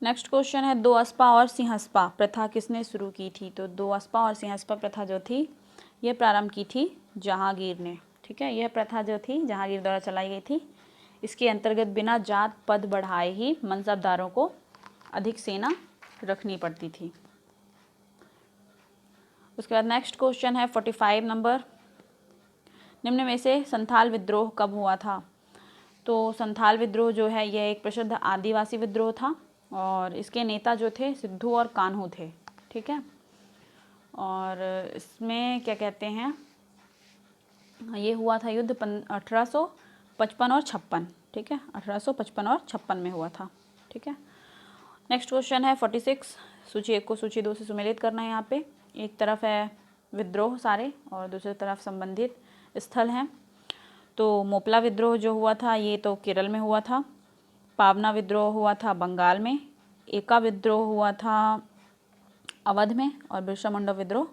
नेक्स्ट क्वेश्चन है, 2 अस्पा और सिंहस्पा प्रथा किसने शुरू की थी? तो 2 अस्पा और सिंहस्पा प्रथा जो थी ये प्रारंभ की थी जहांगीर ने। ठीक है, यह प्रथा जो थी जहांगीर द्वारा चलाई गई थी, इसके अंतर्गत बिना जात पद बढ़ाए ही मनसबदारों को अधिक सेना रखनी पड़ती थी। उसके बाद नेक्स्ट क्वेश्चन है 45 नंबर, निम्न में से संथाल विद्रोह कब हुआ था? तो संथाल विद्रोह जो है यह एक प्रसिद्ध आदिवासी विद्रोह था और इसके नेता जो थे सिद्धू और कान्हू थे। ठीक है, और इसमें क्या कहते हैं, ये हुआ था युद्ध 1855 और 56। ठीक है, 1855 और 56 में हुआ था। ठीक है, नेक्स्ट क्वेश्चन है 46, सूची 1 को सूची 2 से सुमेलित करना है। यहाँ पे एक तरफ है विद्रोह सारे और दूसरी तरफ संबंधित स्थल हैं। तो मोपला विद्रोह जो हुआ था ये तो केरल में हुआ था, पावना विद्रोह हुआ था बंगाल में, एका विद्रोह हुआ था अवध में और बिरसा मुंडा विद्रोह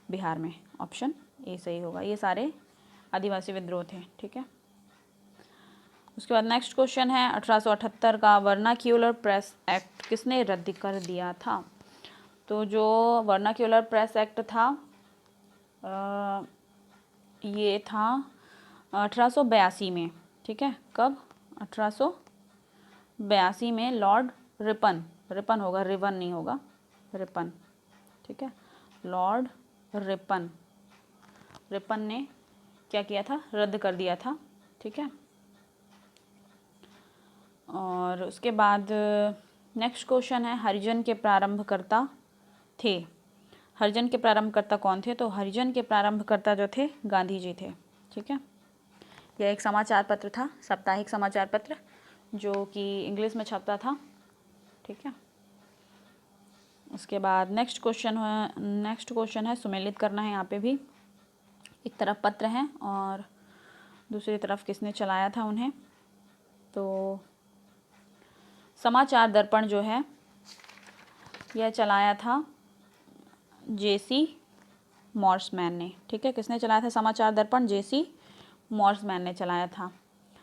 बिहार में। ऑप्शन ए सही होगा, ये सारे आदिवासी विद्रोह थे। ठीक है, उसके बाद नेक्स्ट क्वेश्चन है 1878 का वर्नाक्यूलर प्रेस एक्ट किसने रद्द कर दिया था? तो जो वर्नाक्यूलर प्रेस एक्ट था ये था 1882 में। ठीक है, कब? 1882 में लॉर्ड रिपन, रिपन होगा, रिवन नहीं होगा, रिपन। ठीक है, लॉर्ड रिपन, रिपन ने क्या किया था? रद्द कर दिया था। ठीक है, और उसके बाद नेक्स्ट क्वेश्चन है हरिजन के प्रारंभकर्ता थे। हरिजन के प्रारंभकर्ता कौन थे? तो हरिजन के प्रारंभकर्ता जो थे गांधी जी थे। ठीक है, यह एक समाचार पत्र था, साप्ताहिक समाचार पत्र जो कि इंग्लिश में छपता था। ठीक है, उसके बाद नेक्स्ट क्वेश्चन है सुमेलित करना है। यहाँ पे भी एक तरफ पत्र हैं और दूसरी तरफ किसने चलाया था उन्हें। तो समाचार दर्पण जो है यह चलाया था जेसी मॉर्समैन ने। ठीक है, किसने चलाया था समाचार दर्पण? जेसी मॉर्समैन ने चलाया था।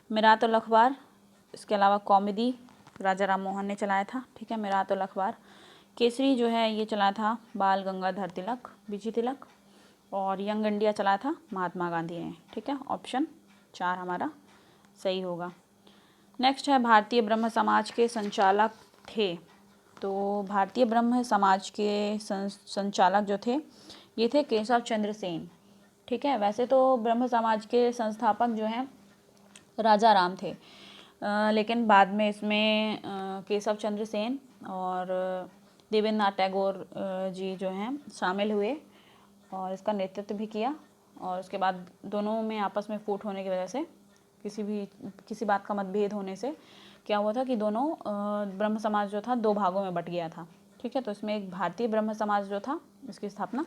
मिरातुल अखबार, इसके अलावा कौमुदी राजा राम मोहन ने चलाया था। ठीक है, मिरातुल अखबार। केसरी जो है ये चलाया था बाल गंगाधर तिलक, बीजी तिलक, और यंग इंडिया चलाया था महात्मा गांधी ने। ठीक है, ऑप्शन 4 हमारा सही होगा। नेक्स्ट है भारतीय ब्रह्म समाज के संचालक थे। तो भारतीय ब्रह्म समाज के संचालक जो थे ये थे केशव चंद्र सेन। ठीक है, वैसे तो ब्रह्म समाज के संस्थापक जो हैं राजा राम थे, लेकिन बाद में इसमें केशव चंद्र सेन और देवेंद्र नाथ टैगोर जी जो हैं शामिल हुए और इसका नेतृत्व भी किया। और उसके बाद दोनों में आपस में फूट होने की वजह से, किसी बात का मतभेद होने से क्या हुआ था कि दोनों ब्रह्म समाज जो था 2 भागों में बट गया था। ठीक है, तो इसमें एक भारतीय ब्रह्म समाज जो था इसकी स्थापना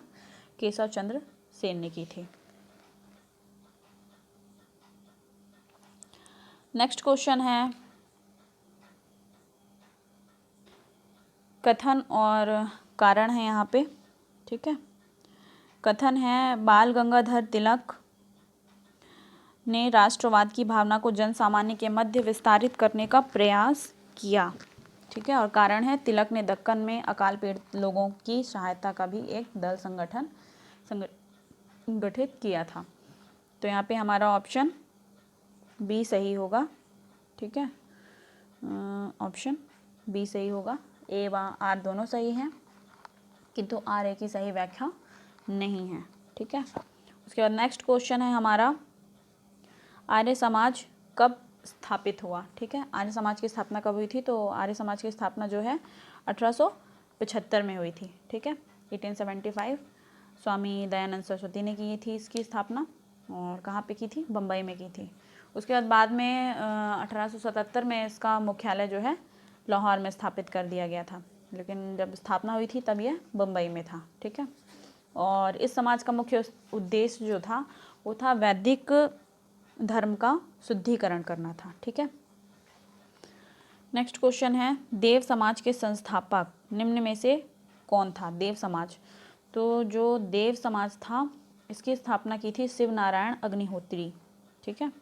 केशव चंद्र सेन ने की थी। नेक्स्ट क्वेश्चन है कथन और कारण है यहाँ पे। ठीक है, कथन है बाल गंगाधर तिलक ने राष्ट्रवाद की भावना को जन सामान्य के मध्य विस्तारित करने का प्रयास किया। ठीक है, और कारण है तिलक ने दक्कन में अकाल पीड़ित लोगों की सहायता का भी एक दल संगठित किया था। तो यहाँ पे हमारा ऑप्शन बी सही होगा। ठीक है, ऑप्शन बी सही होगा। ए व आर दोनों सही हैं किंतु आर ए की सही व्याख्या नहीं है। ठीक है, उसके बाद नेक्स्ट क्वेश्चन है हमारा आर्य समाज कब स्थापित हुआ? ठीक है, आर्य समाज की स्थापना कब हुई थी? तो आर्य समाज की स्थापना जो है 1875 में हुई थी। ठीक है, 1875 स्वामी दयानंद सरस्वती ने की थी इसकी स्थापना। और कहाँ पे की थी? बम्बई में की थी। उसके बाद में 1877 में इसका मुख्यालय जो है लाहौर में स्थापित कर दिया गया था, लेकिन जब स्थापना हुई थी तब यह बम्बई में था। ठीक है, और इस समाज का मुख्य उद्देश्य जो था वो था वैदिक धर्म का शुद्धिकरण करना था। ठीक है, नेक्स्ट क्वेश्चन है देव समाज के संस्थापक निम्न में से कौन था? देव समाज, तो जो देव समाज था इसकी स्थापना की थी शिव नारायण अग्निहोत्री। ठीक है,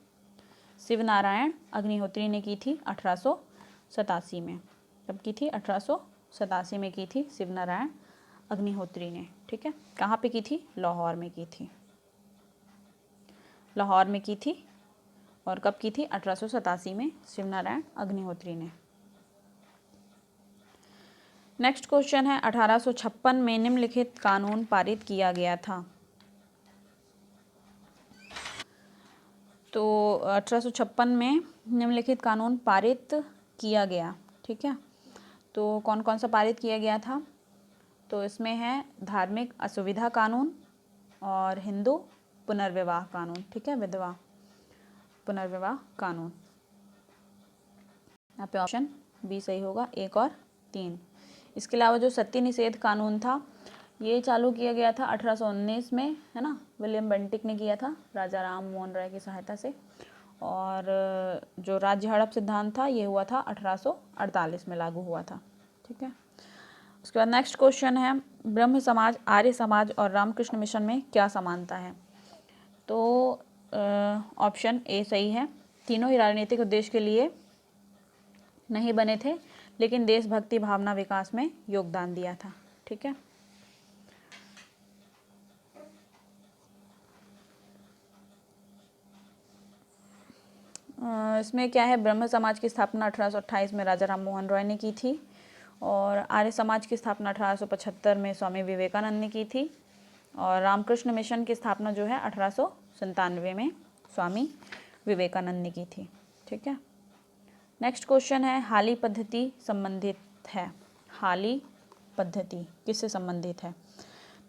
शिव नारायण अग्निहोत्री ने की थी 1887 में। कब की थी? 1887 में की थी शिव नारायण अग्निहोत्री ने। ठीक है, कहाँ पे की थी? लाहौर में की थी। लाहौर में की थी। और कब की थी? 1887 में शिवनारायण अग्निहोत्री ने। नेक्स्ट क्वेश्चन है 1856 में निम्नलिखित कानून पारित किया गया था। तो 1856 में निम्नलिखित कानून पारित किया गया, ठीक है। तो कौन कौन सा पारित किया गया था? तो इसमें है धार्मिक असुविधा कानून और हिंदू पुनर्विवाह कानून, ठीक है, विधवा पुनर्विवाह कानून। यहाँ पे ऑप्शन बी सही होगा, 1 और 3। इसके अलावा जो सती निषेध कानून था ये चालू किया गया था 1819 में, है ना, विलियम बेंटिक ने किया था राजा राम मोहन राय की सहायता से। और जो राज्य हड़प सिद्धांत था ये हुआ था 1848 में लागू हुआ था, ठीक है। उसके बाद नेक्स्ट क्वेश्चन है ब्रह्म समाज, आर्य समाज और रामकृष्ण मिशन में क्या समानता है? तो ऑप्शन ए सही है, तीनों ही राजनीतिक उद्देश्य के लिए नहीं बने थे लेकिन देशभक्ति भावना विकास में योगदान दिया था, ठीक है। इसमें क्या है, ब्रह्म समाज की स्थापना 1828 में राजा राम मोहन रॉय ने की थी और आर्य समाज की स्थापना 1875 में स्वामी विवेकानंद ने की थी और रामकृष्ण मिशन की स्थापना जो है 1897 में स्वामी विवेकानंद ने की थी, ठीक है। नेक्स्ट क्वेश्चन है हाली पद्धति संबंधित है। हाली पद्धति किससे संबंधित है?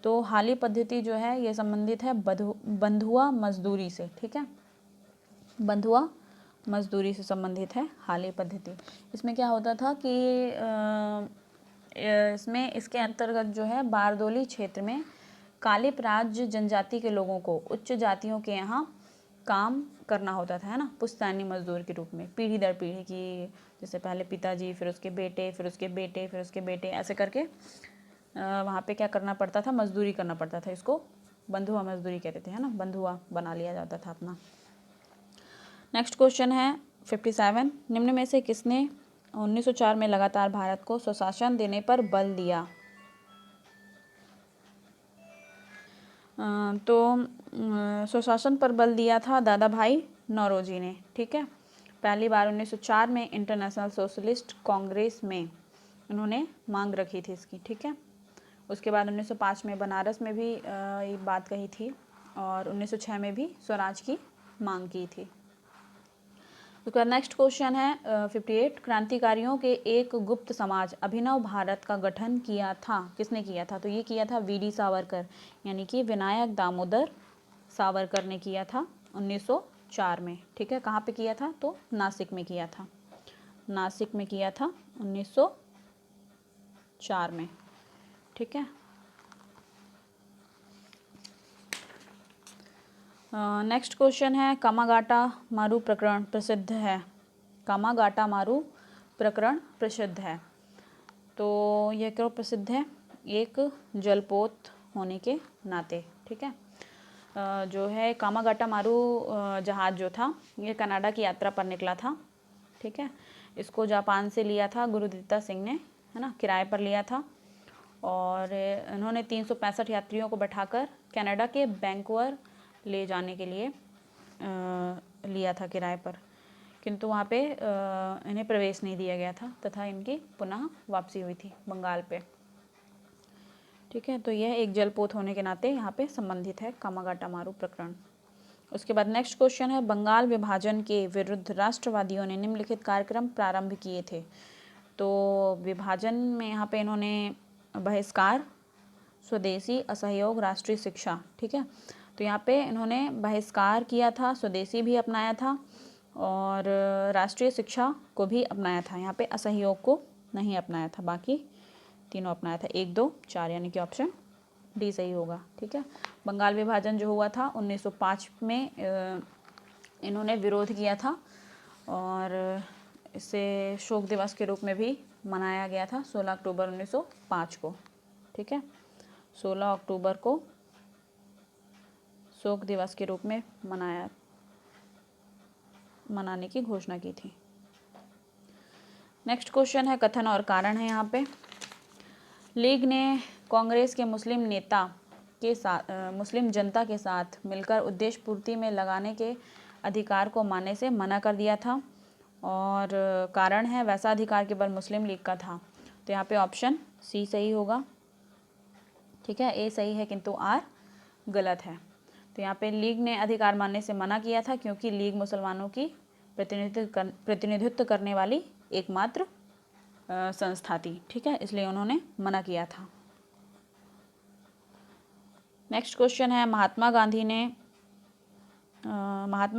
तो हाली पद्धति जो है ये संबंधित है बंधुआ मजदूरी से, ठीक है, बंधुआ मजदूरी से संबंधित है हाली पद्धति। इसमें क्या होता था कि इसमें इसके अंतर्गत जो है बारदोली क्षेत्र में कालिप राज्य जनजाति के लोगों को उच्च जातियों के यहाँ काम करना होता था, है ना, पुश्तैनी मजदूर के रूप में, पीढ़ी दर पीढ़ी की, जैसे पहले पिताजी, फिर उसके बेटे, फिर उसके बेटे, फिर उसके बेटे, ऐसे करके वहाँ पे क्या करना पड़ता था, मजदूरी करना पड़ता था। इसको बंधुआ मजदूरी कहते थे, है ना, बंधुआ बना लिया जाता था अपना। नेक्स्ट क्वेश्चन है 57, निम्न में से किसने 1904 में लगातार भारत को स्वशासन देने पर बल दिया? तो स्वशासन पर बल दिया था दादा भाई नौरोजी ने, ठीक है। पहली बार 1904 में इंटरनेशनल सोशलिस्ट कांग्रेस में उन्होंने मांग रखी थी इसकी, ठीक है। उसके बाद 1905 में बनारस में भी ये बात कही थी और 1906 में भी स्वराज की मांग की थी। उसके बाद नेक्स्ट क्वेश्चन है 58, क्रांतिकारियों के एक गुप्त समाज अभिनव भारत का गठन किया था, किसने किया था? तो ये किया था वीडी सावरकर, यानी कि विनायक दामोदर सावरकर ने किया था 1904 में, ठीक है। कहाँ पे किया था? तो नासिक में किया था, नासिक में किया था 1904 में, ठीक है। नेक्स्ट क्वेश्चन है कामागाटा मारू प्रकरण प्रसिद्ध है। कामागाटा मारू प्रकरण प्रसिद्ध है, तो यह क्यों प्रसिद्ध है? एक जलपोत होने के नाते, ठीक है। जो है कामागाटा मारू जहाज़ जो था ये कनाडा की यात्रा पर निकला था, ठीक है। इसको जापान से लिया था गुरुदित्ता सिंह ने, है ना, किराए पर लिया था और इन्होंने 365 यात्रियों को बैठाकर कनाडा के वैंकूवर ले जाने के लिए लिया था किराए पर, किंतु वहाँ पे इन्हें प्रवेश नहीं दिया गया था तथा इनकी पुनः वापसी हुई थी बंगाल पे, ठीक है। तो यह एक जलपोत होने के नाते यहाँ पे संबंधित है कामागाटा मारू प्रकरण। उसके बाद नेक्स्ट क्वेश्चन है बंगाल विभाजन के विरुद्ध राष्ट्रवादियों ने निम्नलिखित कार्यक्रम प्रारंभ किए थे। तो विभाजन में यहाँ पे इन्होंने बहिष्कार, स्वदेशी, असहयोग, राष्ट्रीय शिक्षा, ठीक है। तो यहाँ पे इन्होंने बहिष्कार किया था, स्वदेशी भी अपनाया था और राष्ट्रीय शिक्षा को भी अपनाया था। यहाँ पे असहयोग को नहीं अपनाया था, बाकी तीनों अपनाया था, 1, 2, 4, यानी कि ऑप्शन डी सही होगा, ठीक है। बंगाल विभाजन जो हुआ था 1905 में इन्होंने विरोध किया था और इसे शोक दिवस के रूप में भी मनाया गया था 16 अक्टूबर 1905 को, ठीक है। 16 अक्टूबर को शोक दिवस के रूप में मनाने की घोषणा की थी। नेक्स्ट क्वेश्चन है कथन और कारण है। यहाँ पे लीग ने कांग्रेस के मुस्लिम नेता मुस्लिम जनता के साथ मिलकर उद्देश्य पूर्ति में लगाने के अधिकार को मानने से मना कर दिया था। और कारण है वैसा अधिकार केवल मुस्लिम लीग का था। तो यहाँ पे ऑप्शन सी सही होगा। ठीक है, ए सही है किंतु आर गलत है। तो यहाँ पे लीग ने अधिकार मानने से मना किया था क्योंकि लीग मुसलमानों की प्रतिनिधित्व करने वाली एकमात्र संस्था थी। ठीक है, इसलिए उन्होंने मना किया था। नेक्स्ट क्वेश्चन है, महात्मा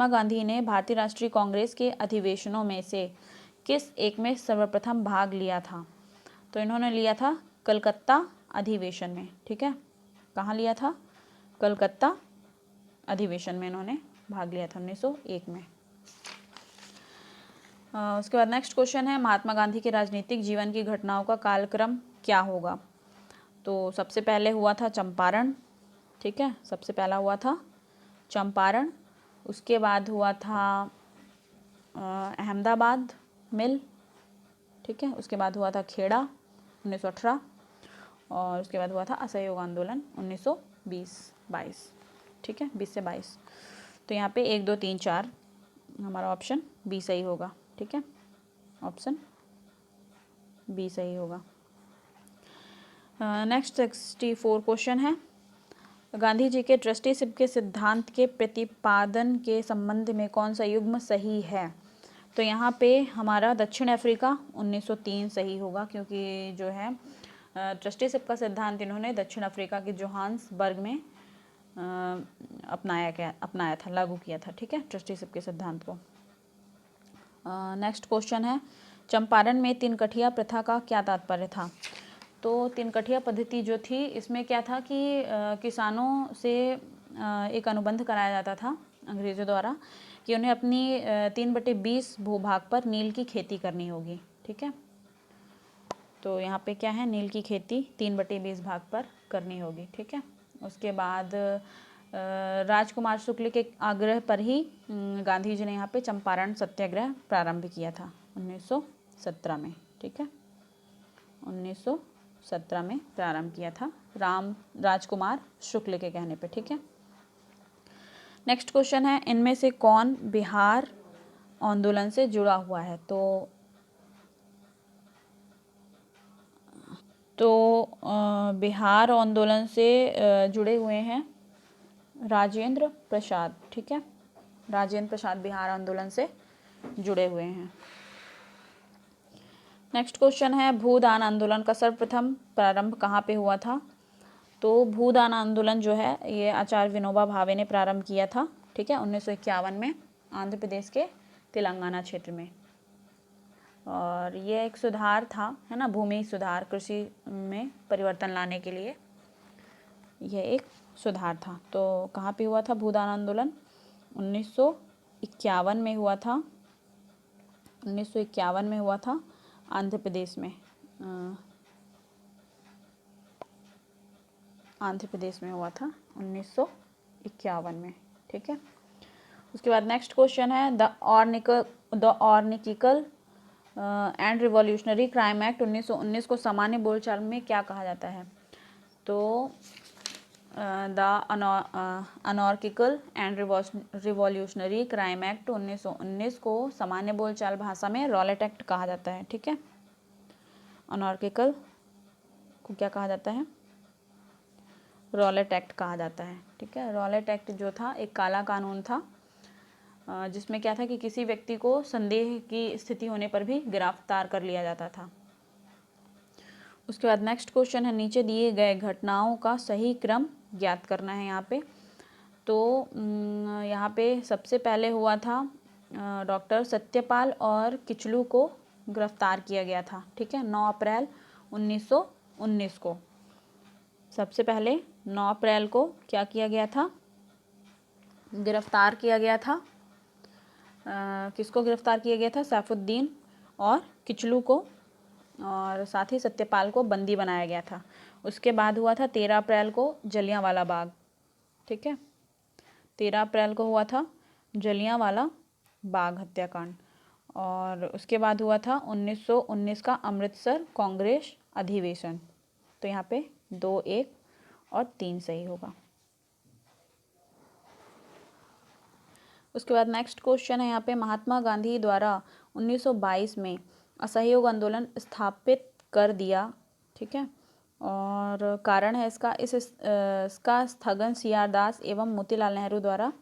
गांधी ने भारतीय राष्ट्रीय कांग्रेस के अधिवेशनों में से किस एक में सर्वप्रथम भाग लिया था? तो इन्होंने लिया था कलकत्ता अधिवेशन में। ठीक है, कहाँ लिया था? कलकत्ता अधिवेशन में इन्होंने भाग लिया था 1901 में। उसके बाद नेक्स्ट क्वेश्चन है, महात्मा गांधी के राजनीतिक जीवन की घटनाओं का कालक्रम क्या होगा? तो सबसे पहले हुआ था चंपारण। ठीक है, सबसे पहला हुआ था चंपारण। उसके बाद हुआ था अहमदाबाद मिल। ठीक है, उसके बाद हुआ था खेड़ा 1918 और उसके बाद हुआ था असहयोग आंदोलन 1920-22। ठीक है, 20 से 22। तो यहाँ पे 1 2 3 4 हमारा ऑप्शन बी सही होगा। ठीक है, ऑप्शन बी सही होगा। नेक्स्ट 64 क्वेश्चन है, गांधी जी के ट्रस्टीशिप के सिद्धांत के प्रतिपादन के संबंध में कौन सा युग्म सही है? तो यहाँ पे हमारा दक्षिण अफ्रीका 1903 सही होगा क्योंकि जो है ट्रस्टीशिप का सिद्धांत इन्होंने दक्षिण अफ्रीका के जोहान्सबर्ग में अपनाया था, लागू किया था। ठीक है, ट्रस्टीशिप के सिद्धांत को। नेक्स्ट क्वेश्चन है, चंपारण में तीन कठिया प्रथा का क्या तात्पर्य था? तो तीन कठिया पद्धति जो थी इसमें क्या था कि किसानों से एक अनुबंध कराया जाता था अंग्रेज़ों द्वारा कि उन्हें अपनी 3/20 भूभाग पर नील की खेती करनी होगी। ठीक है, तो यहाँ पे क्या है, नील की खेती 3/20 भाग पर करनी होगी। ठीक है, उसके बाद राजकुमार शुक्ल के आग्रह पर ही गांधी जी ने यहाँ पे चंपारण सत्याग्रह प्रारंभ किया था 1917 में। ठीक है, 1917 में प्रारंभ किया था राजकुमार शुक्ल के कहने पे। ठीक है, नेक्स्ट क्वेश्चन है, इनमें से कौन बिहार आंदोलन से जुड़ा हुआ है? तो बिहार आंदोलन से जुड़े हुए हैं राजेंद्र प्रसाद। ठीक है, राजेंद्र प्रसाद बिहार आंदोलन से जुड़े हुए हैं। नेक्स्ट क्वेश्चन है, भूदान आंदोलन का सर्वप्रथम प्रारंभ कहाँ पे हुआ था? तो भूदान आंदोलन जो है ये आचार्य विनोबा भावे ने प्रारंभ किया था। ठीक है, 1951 में आंध्र प्रदेश के तेलंगाना क्षेत्र में। और ये एक सुधार था, है ना, भूमि सुधार, कृषि में परिवर्तन लाने के लिए यह एक सुधार था। तो कहाँ पे हुआ था भूदान आंदोलन? 1951 में हुआ था। 1951 में हुआ था आंध्र प्रदेश में। आंध्र प्रदेश में हुआ था 1951 में। ठीक है, उसके बाद नेक्स्ट क्वेश्चन है, the anarchical and revolutionary crime act 1919 को सामान्य बोलचाल में क्या कहा जाता है? तो the anarchical and revolutionary crime act 1919 को सामान्य बोलचाल भाषा में रॉलेट एक्ट कहा जाता है। ठीक है, अनॉर्किकल को क्या कहा जाता है? रॉलेट एक्ट कहा जाता है। ठीक है, रॉलेट एक्ट जो था एक काला कानून था जिसमें क्या था कि किसी व्यक्ति को संदेह की स्थिति होने पर भी गिरफ्तार कर लिया जाता था। उसके बाद नेक्स्ट क्वेश्चन है, नीचे दिए गए घटनाओं का सही क्रम ज्ञात करना है यहाँ पे। तो यहाँ पे सबसे पहले हुआ था डॉक्टर सत्यपाल और किचलू को गिरफ्तार किया गया था। ठीक है, 9 अप्रैल 1919 को। सबसे पहले 9 अप्रैल को क्या किया गया था? गिरफ्तार किया गया था। किसको गिरफ्तार किया गया था? सैफुद्दीन और किचलू को, और साथ ही सत्यपाल को बंदी बनाया गया था। उसके बाद हुआ था 13 अप्रैल को जलियांवाला बाग। ठीक है, 13 अप्रैल को हुआ था जलियांवाला बाग हत्याकांड। और उसके बाद हुआ था 1919 का अमृतसर कांग्रेस अधिवेशन। तो यहाँ पे 2-1 और 3 सही होगा। उसके बाद नेक्स्ट क्वेश्चन है यहाँ पे, महात्मा गांधी द्वारा 1922 में असहयोग आंदोलन स्थापित कर दिया, ठीक है, और कारण है इसका स्थगन सी.आर. दास एवं मोतीलाल नेहरू द्वारा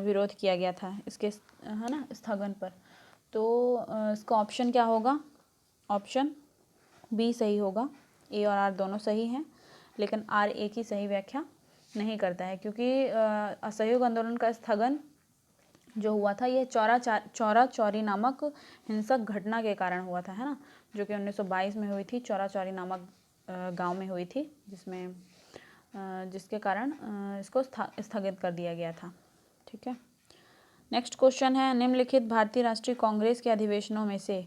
विरोध किया गया था इसके, है ना, स्थगन पर। तो इसका ऑप्शन क्या होगा? ऑप्शन बी सही होगा। ए और आर दोनों सही हैं, लेकिन आर ए की सही व्याख्या नहीं करता है, क्योंकि असहयोग आंदोलन का स्थगन जो हुआ था यह चौरा चौरी नामक हिंसक घटना के कारण हुआ था, है ना, जो कि 1922 में हुई थी। चौरा चौरी नामक गांव में हुई थी, जिसके कारण इसको स्थगित कर दिया गया था, ठीक है। नेक्स्ट क्वेश्चन है, निम्नलिखित भारतीय राष्ट्रीय कांग्रेस के अधिवेशनों में से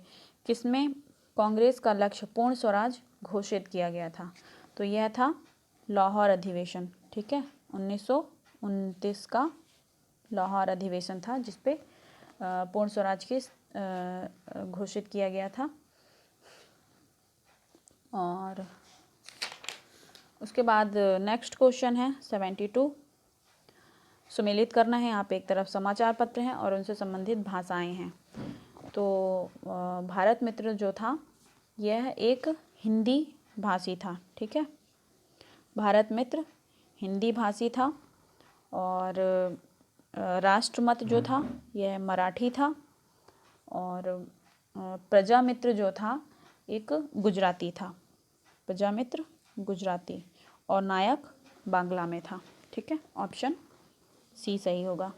किसमें कांग्रेस का लक्ष्य पूर्ण स्वराज घोषित किया गया था? तो यह था लाहौर अधिवेशन, ठीक है, 1929 का लाहौर अधिवेशन था, जिसपे पूर्ण स्वराज की घोषित किया गया था। और उसके बाद नेक्स्ट क्वेश्चन है 72, सुमेलित करना है। यहाँ पे एक तरफ समाचार पत्र हैं और उनसे संबंधित भाषाएं हैं। तो भारत मित्र जो था यह एक हिंदी भाषी था, ठीक है, भारत मित्र हिंदी भाषी था। और राष्ट्रमत जो था यह मराठी था। और प्रजामित्र जो था एक गुजराती था, प्रजामित्र गुजराती, और नायक बांग्ला में था, ठीक है, ऑप्शन सी सही होगा।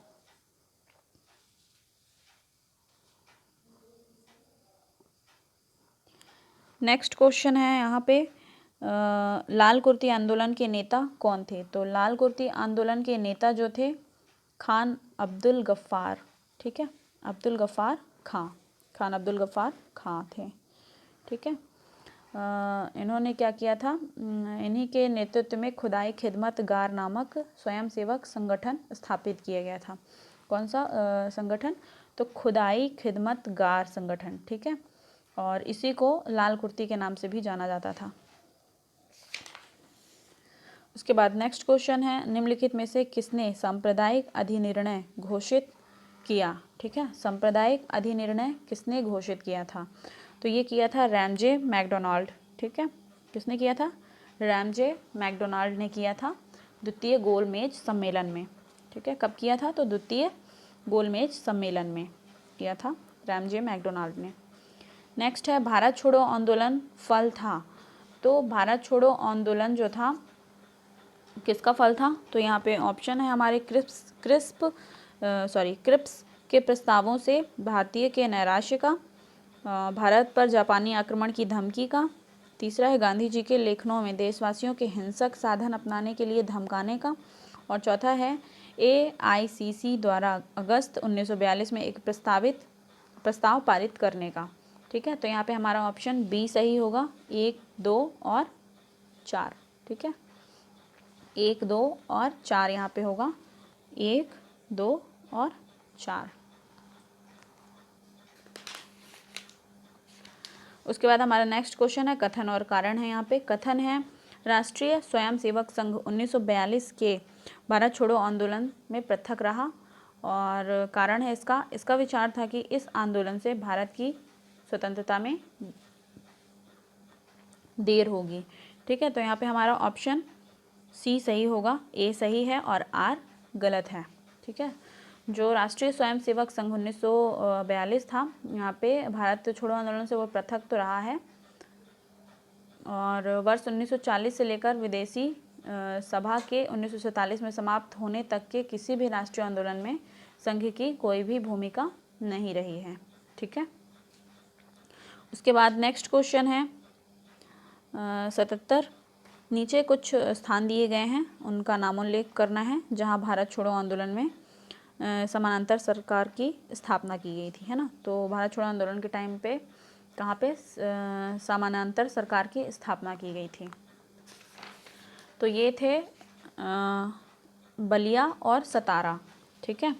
नेक्स्ट क्वेश्चन है यहाँ पे, लाल कुर्ती आंदोलन के नेता कौन थे? तो लाल कुर्ती आंदोलन के नेता जो थे खान अब्दुल गफ्फार, ठीक है, अब्दुल गफ्फार खां, खान अब्दुल गफ्फार खां थे, ठीक है। इन्होंने क्या किया था? इन्हीं के नेतृत्व में खुदाई खिदमत गार नामक स्वयंसेवक संगठन स्थापित किया गया था। कौन सा संगठन? तो खुदाई खिदमत गार संगठन, ठीक है, और इसी को लाल कुर्ती के नाम से भी जाना जाता था। उसके बाद नेक्स्ट क्वेश्चन है, निम्नलिखित में से किसने सांप्रदायिक अधिनिर्णय घोषित किया? ठीक है, सांप्रदायिक अधिनिर्णय किसने घोषित किया था? तो ये किया था रैमजे मैकडोनाल्ड, ठीक है, किसने किया था? रैमजे मैकडोनाल्ड ने किया था द्वितीय गोलमेज सम्मेलन में, ठीक है। कब किया था? तो द्वितीय गोलमेज सम्मेलन में किया था रैमजे मैकडोनाल्ड ने। नेक्स्ट है, भारत छोड़ो आंदोलन फल था। तो भारत छोड़ो आंदोलन जो था किसका फल था? तो यहाँ पे ऑप्शन है हमारे क्रिप्स के प्रस्तावों से, भारतीय के नैराश्य का, भारत पर जापानी आक्रमण की धमकी का, तीसरा है गांधी जी के लेखनों में देशवासियों के हिंसक साधन अपनाने के लिए धमकाने का, और चौथा है AICC द्वारा अगस्त 1942 में एक प्रस्ताव पारित करने का, ठीक है। तो यहाँ पे हमारा ऑप्शन बी सही होगा, 1, 2 और 4, ठीक है, 1, 2 और 4 यहाँ पे होगा, 1, 2 और 4। उसके बाद हमारा नेक्स्ट क्वेश्चन है कथन और कारण है। यहाँ पे कथन है, राष्ट्रीय स्वयंसेवक संघ 1942 के भारत छोड़ो आंदोलन में पृथक रहा, और कारण है इसका विचार था कि इस आंदोलन से भारत की स्वतंत्रता में देर होगी, ठीक है। तो यहाँ पे हमारा ऑप्शन सी सही होगा, ए सही है और आर गलत है, ठीक है। जो राष्ट्रीय स्वयंसेवक संघ 1942 था, यहाँ पे भारत छोड़ो आंदोलन से वो पृथक तो रहा है, और वर्ष 1940 से लेकर विदेशी सभा के 1947 में समाप्त होने तक के किसी भी राष्ट्रीय आंदोलन में संघ की कोई भी भूमिका नहीं रही है, ठीक है। उसके बाद नेक्स्ट क्वेश्चन है 77, नीचे कुछ स्थान दिए गए हैं, उनका नामोल्लेख करना है जहां भारत छोड़ो आंदोलन में समानांतर सरकार की स्थापना की गई थी, है ना। तो भारत छोड़ो आंदोलन के टाइम पे कहाँ पे समानांतर सरकार की स्थापना की गई थी? तो ये थे बलिया और सतारा, ठीक है।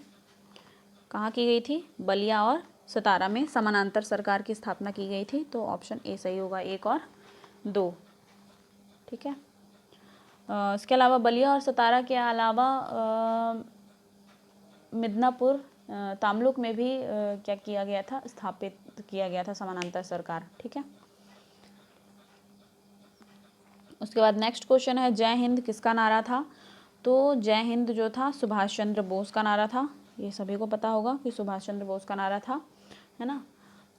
कहाँ की गई थी? बलिया और सतारा में समानांतर सरकार की स्थापना की गई थी। तो ऑप्शन ए सही होगा, 1 और 2, ठीक है। इसके अलावा बलिया और सतारा के अलावा मिदनापुर तामलुक में भी क्या किया गया था, स्थापित किया गया था समानांतर सरकार। ठीक है। उसके बाद नेक्स्ट क्वेश्चन है, जय हिंद किसका नारा था? तो जय हिंद जो था सुभाष चंद्र बोस का नारा था। ये सभी को पता होगा कि सुभाष चंद्र बोस का नारा था, है ना।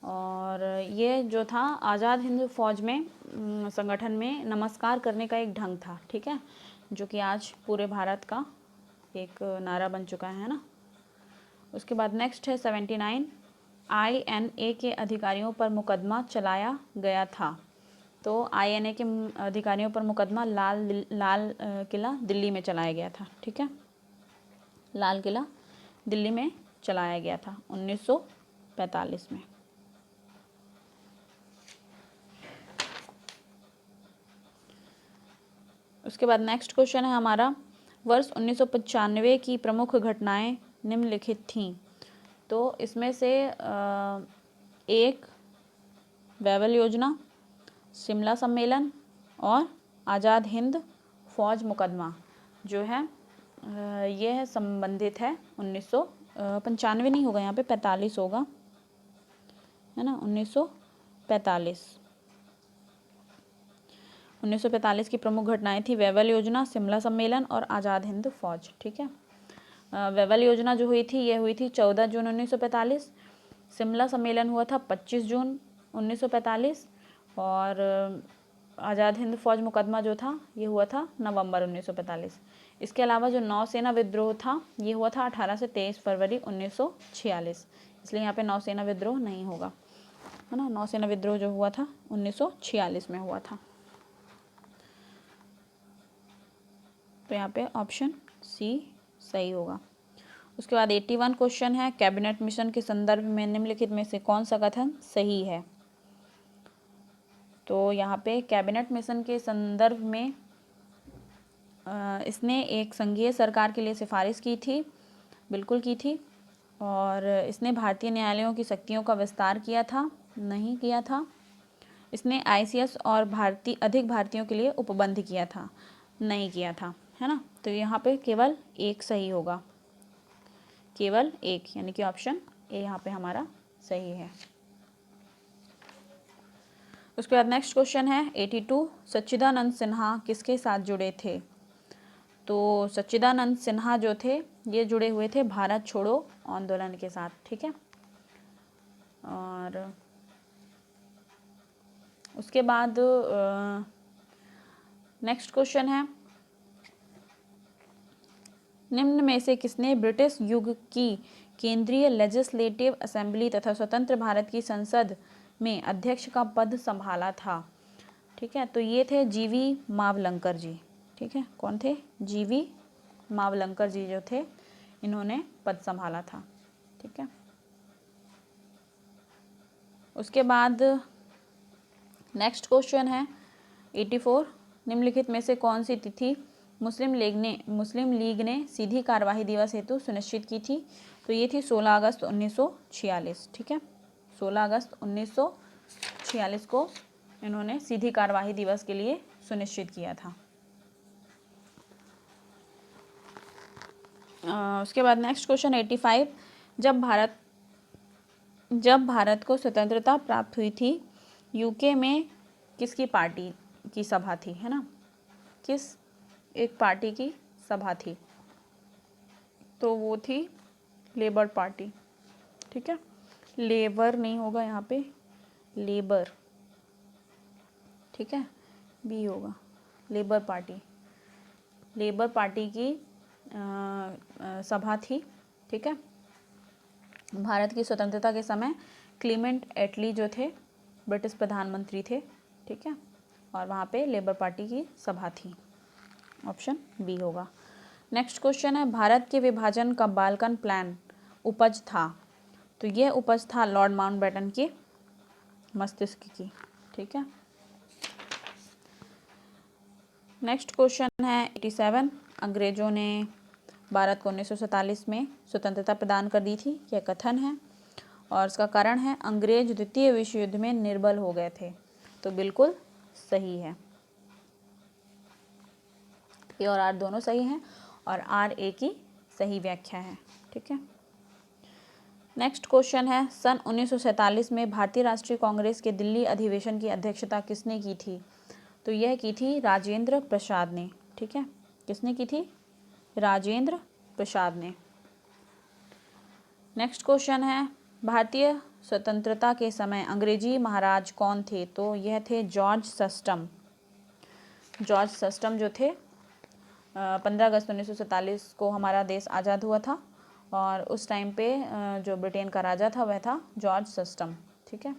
और ये जो था आज़ाद हिंद फौज में संगठन में नमस्कार करने का एक ढंग था। ठीक है, जो कि आज पूरे भारत का एक नारा बन चुका है ना। उसके बाद नेक्स्ट है 79, INA के अधिकारियों पर मुकदमा चलाया गया था। तो INA के अधिकारियों पर मुकदमा लाल किला दिल्ली में चलाया गया था। ठीक है, लाल किला दिल्ली में चलाया गया था 1945 में। उसके बाद नेक्स्ट क्वेश्चन है हमारा, वर्ष 1995 की प्रमुख घटनाएं निम्नलिखित थीं। तो इसमें से एक वेवल योजना, शिमला सम्मेलन और आज़ाद हिंद फौज मुकदमा जो है ये है संबंधित है 1995 नहीं होगा, यहाँ पे 45 होगा, है ना। 1945 की प्रमुख घटनाएं थी वेवल योजना, शिमला सम्मेलन और आज़ाद हिंद फौज। ठीक है। वेवल योजना जो हुई थी ये हुई थी 14 जून 1945। शिमला सम्मेलन हुआ था 25 जून 1945 और आज़ाद हिंद फौज मुकदमा जो था ये हुआ था नवंबर 1945। इसके अलावा जो नौसेना विद्रोह था ये हुआ था 18 से 23 फरवरी 1946, इसलिए यहाँ पे नौसेना विद्रोह नहीं होगा, है ना। नौसेना विद्रोह जो हुआ था 1946 में हुआ था। तो यहाँ पे ऑप्शन सी सही होगा। उसके बाद 81 क्वेश्चन है, कैबिनेट मिशन के संदर्भ में निम्नलिखित में से कौन सा कथन सही है? तो यहाँ पे कैबिनेट मिशन के संदर्भ में इसने एक संघीय सरकार के लिए सिफारिश की थी, बिल्कुल की थी। और इसने भारतीय न्यायालयों की शक्तियों का विस्तार किया था, नहीं किया था। इसने ICS और अधिक भारतीयों के लिए उपबंध किया था, नहीं किया था, है ना। तो यहाँ पे केवल एक सही होगा, केवल एक, यानी कि ऑप्शन ए यहाँ पे हमारा सही है। उसके बाद नेक्स्ट क्वेश्चन है 82, सच्चिदानंद सिन्हा किसके साथ जुड़े थे? तो सच्चिदानंद सिन्हा जो थे ये जुड़े हुए थे भारत छोड़ो आंदोलन के साथ। ठीक है। और उसके बाद नेक्स्ट क्वेश्चन है, निम्न में से किसने ब्रिटिश युग की केंद्रीय लेजिस्लेटिव असेंबली तथा स्वतंत्र भारत की संसद में अध्यक्ष का पद संभाला था? ठीक है, तो ये थे GV मावलंकर जी। ठीक है, कौन थे? GV मावलंकर जी जो थे इन्होंने पद संभाला था। ठीक है। उसके बाद नेक्स्ट क्वेश्चन है 84, निम्नलिखित में से कौन सी तिथि मुस्लिम लीग ने सीधी कार्यवाही दिवस हेतु सुनिश्चित की थी? तो ये थी 16 अगस्त 1946। ठीक है, 16 अगस्त 1946 को इन्होंने सीधी कार्यवाही दिवस के लिए सुनिश्चित किया था। उसके बाद नेक्स्ट क्वेश्चन 85, जब भारत को स्वतंत्रता प्राप्त हुई थी UK में किसकी पार्टी की सभा थी, है ना। किस एक पार्टी की सभा थी? तो वो थी लेबर पार्टी। ठीक है, लेबर नहीं होगा यहाँ पे, लेबर। ठीक है, बी होगा, लेबर पार्टी। लेबर पार्टी की सभा थी। ठीक है, भारत की स्वतंत्रता के समय क्लीमेंट एटली जो थे ब्रिटिश प्रधानमंत्री थे। ठीक है, और वहाँ पे लेबर पार्टी की सभा थी, ऑप्शन बी होगा। नेक्स्ट क्वेश्चन है, भारत के विभाजन का बाल्कन प्लान उपज था? तो यह उपज था लॉर्ड माउंटबेटन के मस्तिष्क की। ठीक है। नेक्स्ट क्वेश्चन है 87, अंग्रेजों ने भारत को 1947 में स्वतंत्रता प्रदान कर दी थी, यह कथन है। और इसका कारण है अंग्रेज द्वितीय विश्व युद्ध में निर्बल हो गए थे। तो बिल्कुल सही है। ए और आर दोनों सही हैं और आर ए की सही व्याख्या है। ठीक है। नेक्स्ट क्वेश्चन है, सन 1947 में भारतीय राष्ट्रीय कांग्रेस के दिल्ली अधिवेशन की अध्यक्षता किसने की थी? तो यह की थी राजेंद्र प्रसाद ने। ठीक है, किसने की थी? राजेंद्र प्रसाद ने। नेक्स्ट क्वेश्चन है, भारतीय स्वतंत्रता के समय अंग्रेजी महाराज कौन थे? तो यह थे जॉर्ज सस्टम। जॉर्ज सस्टम जो थे 15 अगस्त 1947 को हमारा देश आज़ाद हुआ था और उस टाइम पे जो ब्रिटेन का राजा था वह था जॉर्ज सस्टम। ठीक है।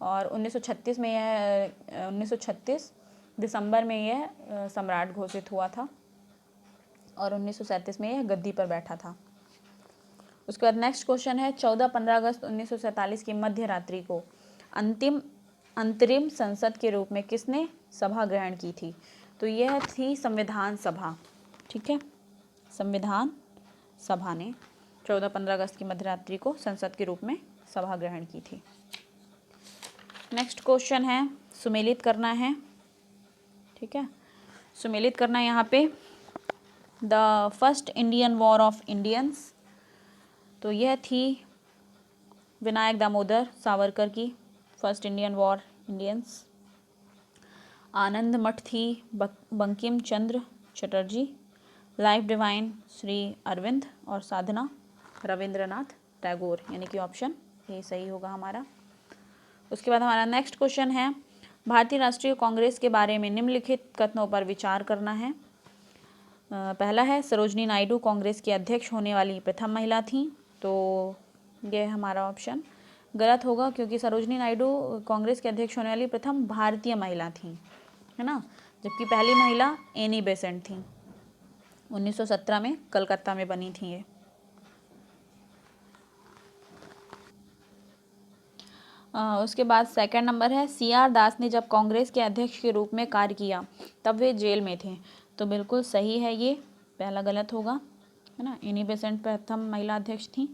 और 1936 दिसंबर में यह सम्राट घोषित हुआ था और 1937 में यह गद्दी पर बैठा था। उसके बाद नेक्स्ट क्वेश्चन है, 14-15 अगस्त 1947 की मध्य रात्रि को अंतरिम संसद के रूप में किसने सभा ग्रहण की थी? तो यह थी संविधान सभा। ठीक है, संविधान सभा ने 14-15 अगस्त की मध्यरात्रि को संसद के रूप में सभा ग्रहण की थी। नेक्स्ट क्वेश्चन है, सुमेलित करना है। ठीक है, सुमेलित करना है यहाँ पे, the first Indian war of Indians. तो यह थी विनायक दामोदर सावरकर की फर्स्ट इंडियन वॉर इंडियंस। आनंद मठ थी बंकिम चंद्र चटर्जी। लाइफ डिवाइन श्री अरविंद और साधना रविंद्रनाथ टैगोर, यानी कि ऑप्शन ए सही होगा हमारा। उसके बाद हमारा नेक्स्ट क्वेश्चन है, भारतीय राष्ट्रीय कांग्रेस के बारे में निम्नलिखित कथनों पर विचार करना है। पहला है, सरोजनी नायडू कांग्रेस की अध्यक्ष होने वाली प्रथम महिला थी। तो यह हमारा ऑप्शन गलत होगा क्योंकि सरोजनी नायडू कांग्रेस के अध्यक्ष होने वाली प्रथम भारतीय महिला थी, है ना, जबकि पहली महिला एनी बेसेंट थी। 1917 में कलकत्ता में बनी थी ये। उसके बाद सेकंड नंबर है, CR दास ने जब कांग्रेस के अध्यक्ष के रूप में कार्य किया तब वे जेल में थे। तो बिल्कुल सही है ये, पहला गलत होगा, है ना। एनी बेसेंट प्रथम महिला अध्यक्ष थी।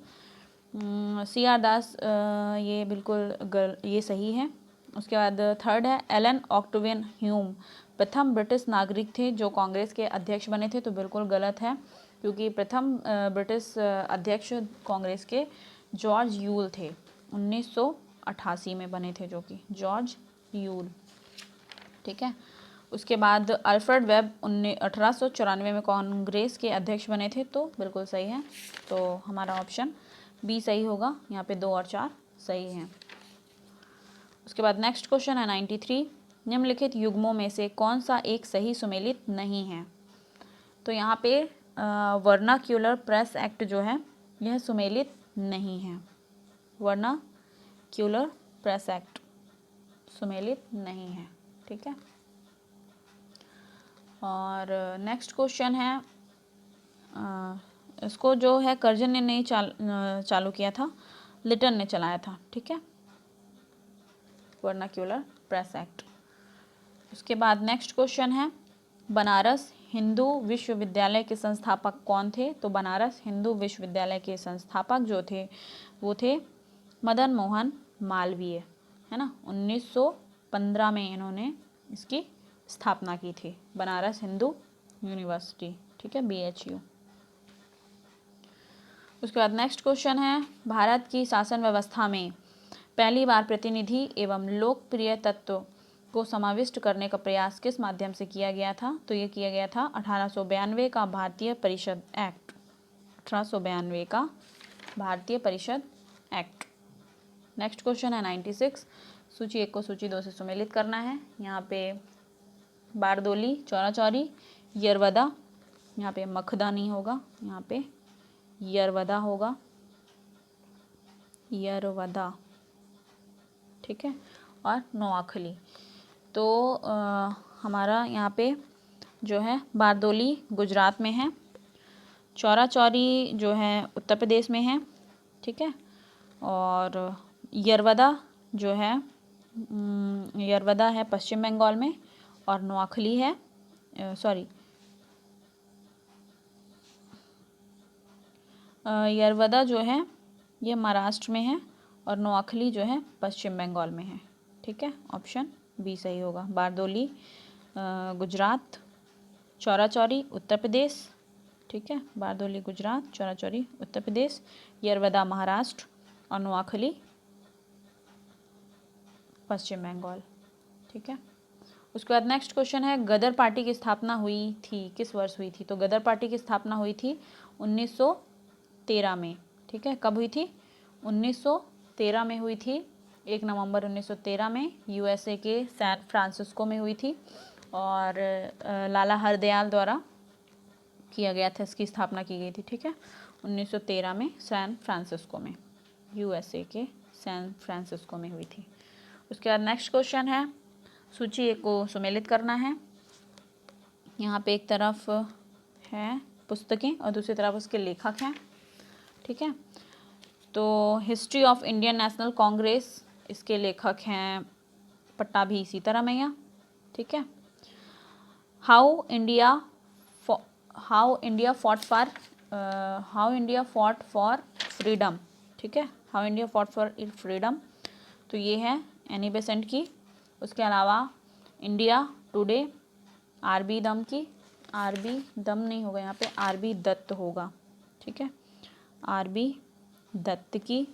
CR दास ये बिल्कुल ये सही है। उसके बाद थर्ड है, एलन ऑक्टेवियन ह्यूम प्रथम ब्रिटिश नागरिक थे जो कांग्रेस के अध्यक्ष बने थे। तो बिल्कुल गलत है क्योंकि प्रथम ब्रिटिश अध्यक्ष कांग्रेस के जॉर्ज यूल थे, 1988 में बने थे, जो कि जॉर्ज यूल। ठीक है। उसके बाद अल्फ्रेड वेब 1894 में कांग्रेस के अध्यक्ष बने थे। तो बिल्कुल सही है, तो हमारा ऑप्शन बी सही होगा। यहाँ पे 2 और 4 सही हैं। उसके बाद नेक्स्ट क्वेश्चन है 93, निम्नलिखित युग्मों में से कौन सा एक सही सुमेलित नहीं है? तो यहाँ पे वर्नाक्यूलर प्रेस एक्ट जो है यह सुमेलित नहीं है। वर्नाक्यूलर प्रेस एक्ट सुमेलित नहीं है। ठीक है। और नेक्स्ट क्वेश्चन है, इसको जो है कर्जन ने नहीं चालू किया था, लिटन ने चलाया था। ठीक है, वर्नाक्यूलर प्रेस एक्ट। उसके बाद नेक्स्ट क्वेश्चन है, बनारस हिंदू विश्वविद्यालय के संस्थापक कौन थे? तो बनारस हिंदू विश्वविद्यालय के संस्थापक जो थे वो थे मदन मोहन मालवीय, है ना। 1915 में इन्होंने इसकी स्थापना की थी, बनारस हिंदू यूनिवर्सिटी। ठीक है, BHU। उसके बाद नेक्स्ट क्वेश्चन है, भारत की शासन व्यवस्था में पहली बार प्रतिनिधि एवं लोकप्रिय तत्व को समाविष्ट करने का प्रयास किस माध्यम से किया गया था? तो ये किया गया था 1892 का भारतीय परिषद एक्ट। 1892 का भारतीय परिषद एक्ट। नेक्स्ट क्वेश्चन है 96, सूची 1 को सूची 2 से सुमेलित करना है। यहाँ पे बारदोली, चौरा चौरी, यरवदा, यहाँ पे मखदा नहीं होगा, यहाँ पे यरवदा होगा, यरवदा। ठीक है, और नोआखली। तो हमारा यहाँ पे जो है बारदोली गुजरात में है, चौरा चौरी जो है उत्तर प्रदेश में है। ठीक है, और यरवदा जो है यरवदा है पश्चिम बंगाल में, और नोआखली है यरवदा जो है ये महाराष्ट्र में है और नोआखली जो है पश्चिम बंगाल में है। ठीक है, ऑप्शन बी सही होगा। बारदोली गुजरात, चौरा चौरी उत्तर प्रदेश, ठीक है, बारदोली गुजरात, चौरा चौरी उत्तर प्रदेश, यरवदा महाराष्ट्र और नोआखली पश्चिम बंगाल, ठीक है। उसके बाद नेक्स्ट क्वेश्चन है गदर पार्टी की स्थापना हुई थी, किस वर्ष हुई थी? तो गदर पार्टी की स्थापना हुई थी 1913 में, ठीक है। कब हुई थी? 1913 में हुई थी, 1 नवंबर 1913 में यूएसए के सैन फ्रांसिस्को में हुई थी और लाला हरदयाल द्वारा किया गया था, इसकी स्थापना की गई थी, ठीक है, 1913 में सैन फ्रांसिस्को में, यूएसए के सैन फ्रांसिस्को में हुई थी। उसके बाद नेक्स्ट क्वेश्चन है सूची एक को सुमेलित करना है। यहाँ पे एक तरफ है पुस्तकें और दूसरी तरफ उसके लेखक हैं, ठीक है। तो history of Indian national Congress, इसके लेखक हैं पट्टाभी सीतारामैया, ठीक है। How India fought for freedom, ठीक है, how India fought for freedom, तो ये है एनी बेसेंट की। उसके अलावा इंडिया टुडे आरबी दम की, आरबी दम नहीं होगा यहाँ पे, आरबी दत्त होगा, ठीक है, आरबी दत्त की।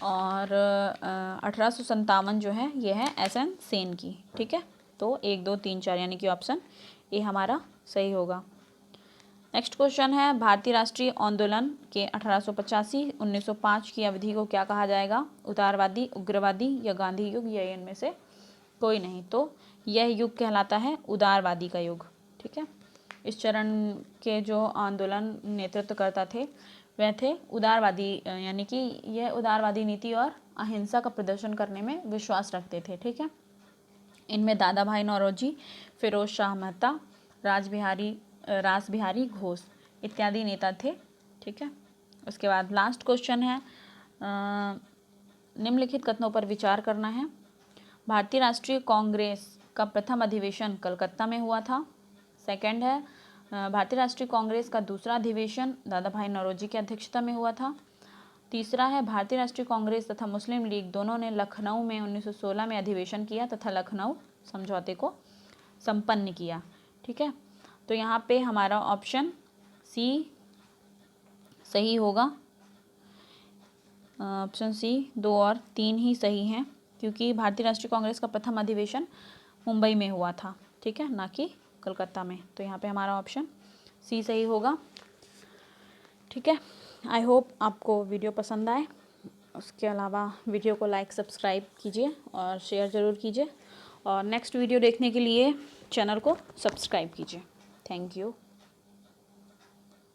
और 1857 जो है ये है एसएन सेन की, ठीक है। तो 1 2 3 4 यानी कि ऑप्शन ए हमारा सही होगा। नेक्स्ट क्वेश्चन है भारतीय राष्ट्रीय आंदोलन के 1885 1905 की अवधि को क्या कहा जाएगा? उदारवादी, उग्रवादी या गांधी युग, या इनमें से कोई नहीं। तो यह युग कहलाता है उदारवादी का युग, ठीक है। इस चरण के जो आंदोलन नेतृत्व करता थे वह थे उदारवादी, यानी कि यह उदारवादी नीति और अहिंसा का प्रदर्शन करने में विश्वास रखते थे, ठीक है। इनमें दादा भाई नौरोजी, फिरोज शाह मेहता, रास बिहारी घोष इत्यादि नेता थे, ठीक है। उसके बाद लास्ट क्वेश्चन है निम्नलिखित कथनों पर विचार करना है। भारतीय राष्ट्रीय कांग्रेस का प्रथम अधिवेशन कलकत्ता में हुआ था। सेकंड है भारतीय राष्ट्रीय कांग्रेस का दूसरा अधिवेशन दादा भाई नौरोजी की अध्यक्षता में हुआ था। तीसरा है भारतीय राष्ट्रीय कांग्रेस तथा मुस्लिम लीग दोनों ने लखनऊ में 1916 में अधिवेशन किया तथा लखनऊ समझौते को संपन्न किया, ठीक है। तो यहाँ पे हमारा ऑप्शन सी सही होगा, ऑप्शन सी 2 और 3 ही सही हैं, क्योंकि भारतीय राष्ट्रीय कांग्रेस का प्रथम अधिवेशन मुंबई में हुआ था, ठीक है, ना कि कलकत्ता में। तो यहाँ पे हमारा ऑप्शन सी सही होगा, ठीक है। आई होप आपको वीडियो पसंद आए। उसके अलावा वीडियो को लाइक सब्सक्राइब कीजिए और शेयर ज़रूर कीजिए और नेक्स्ट वीडियो देखने के लिए चैनल को सब्सक्राइब कीजिए। Thank you.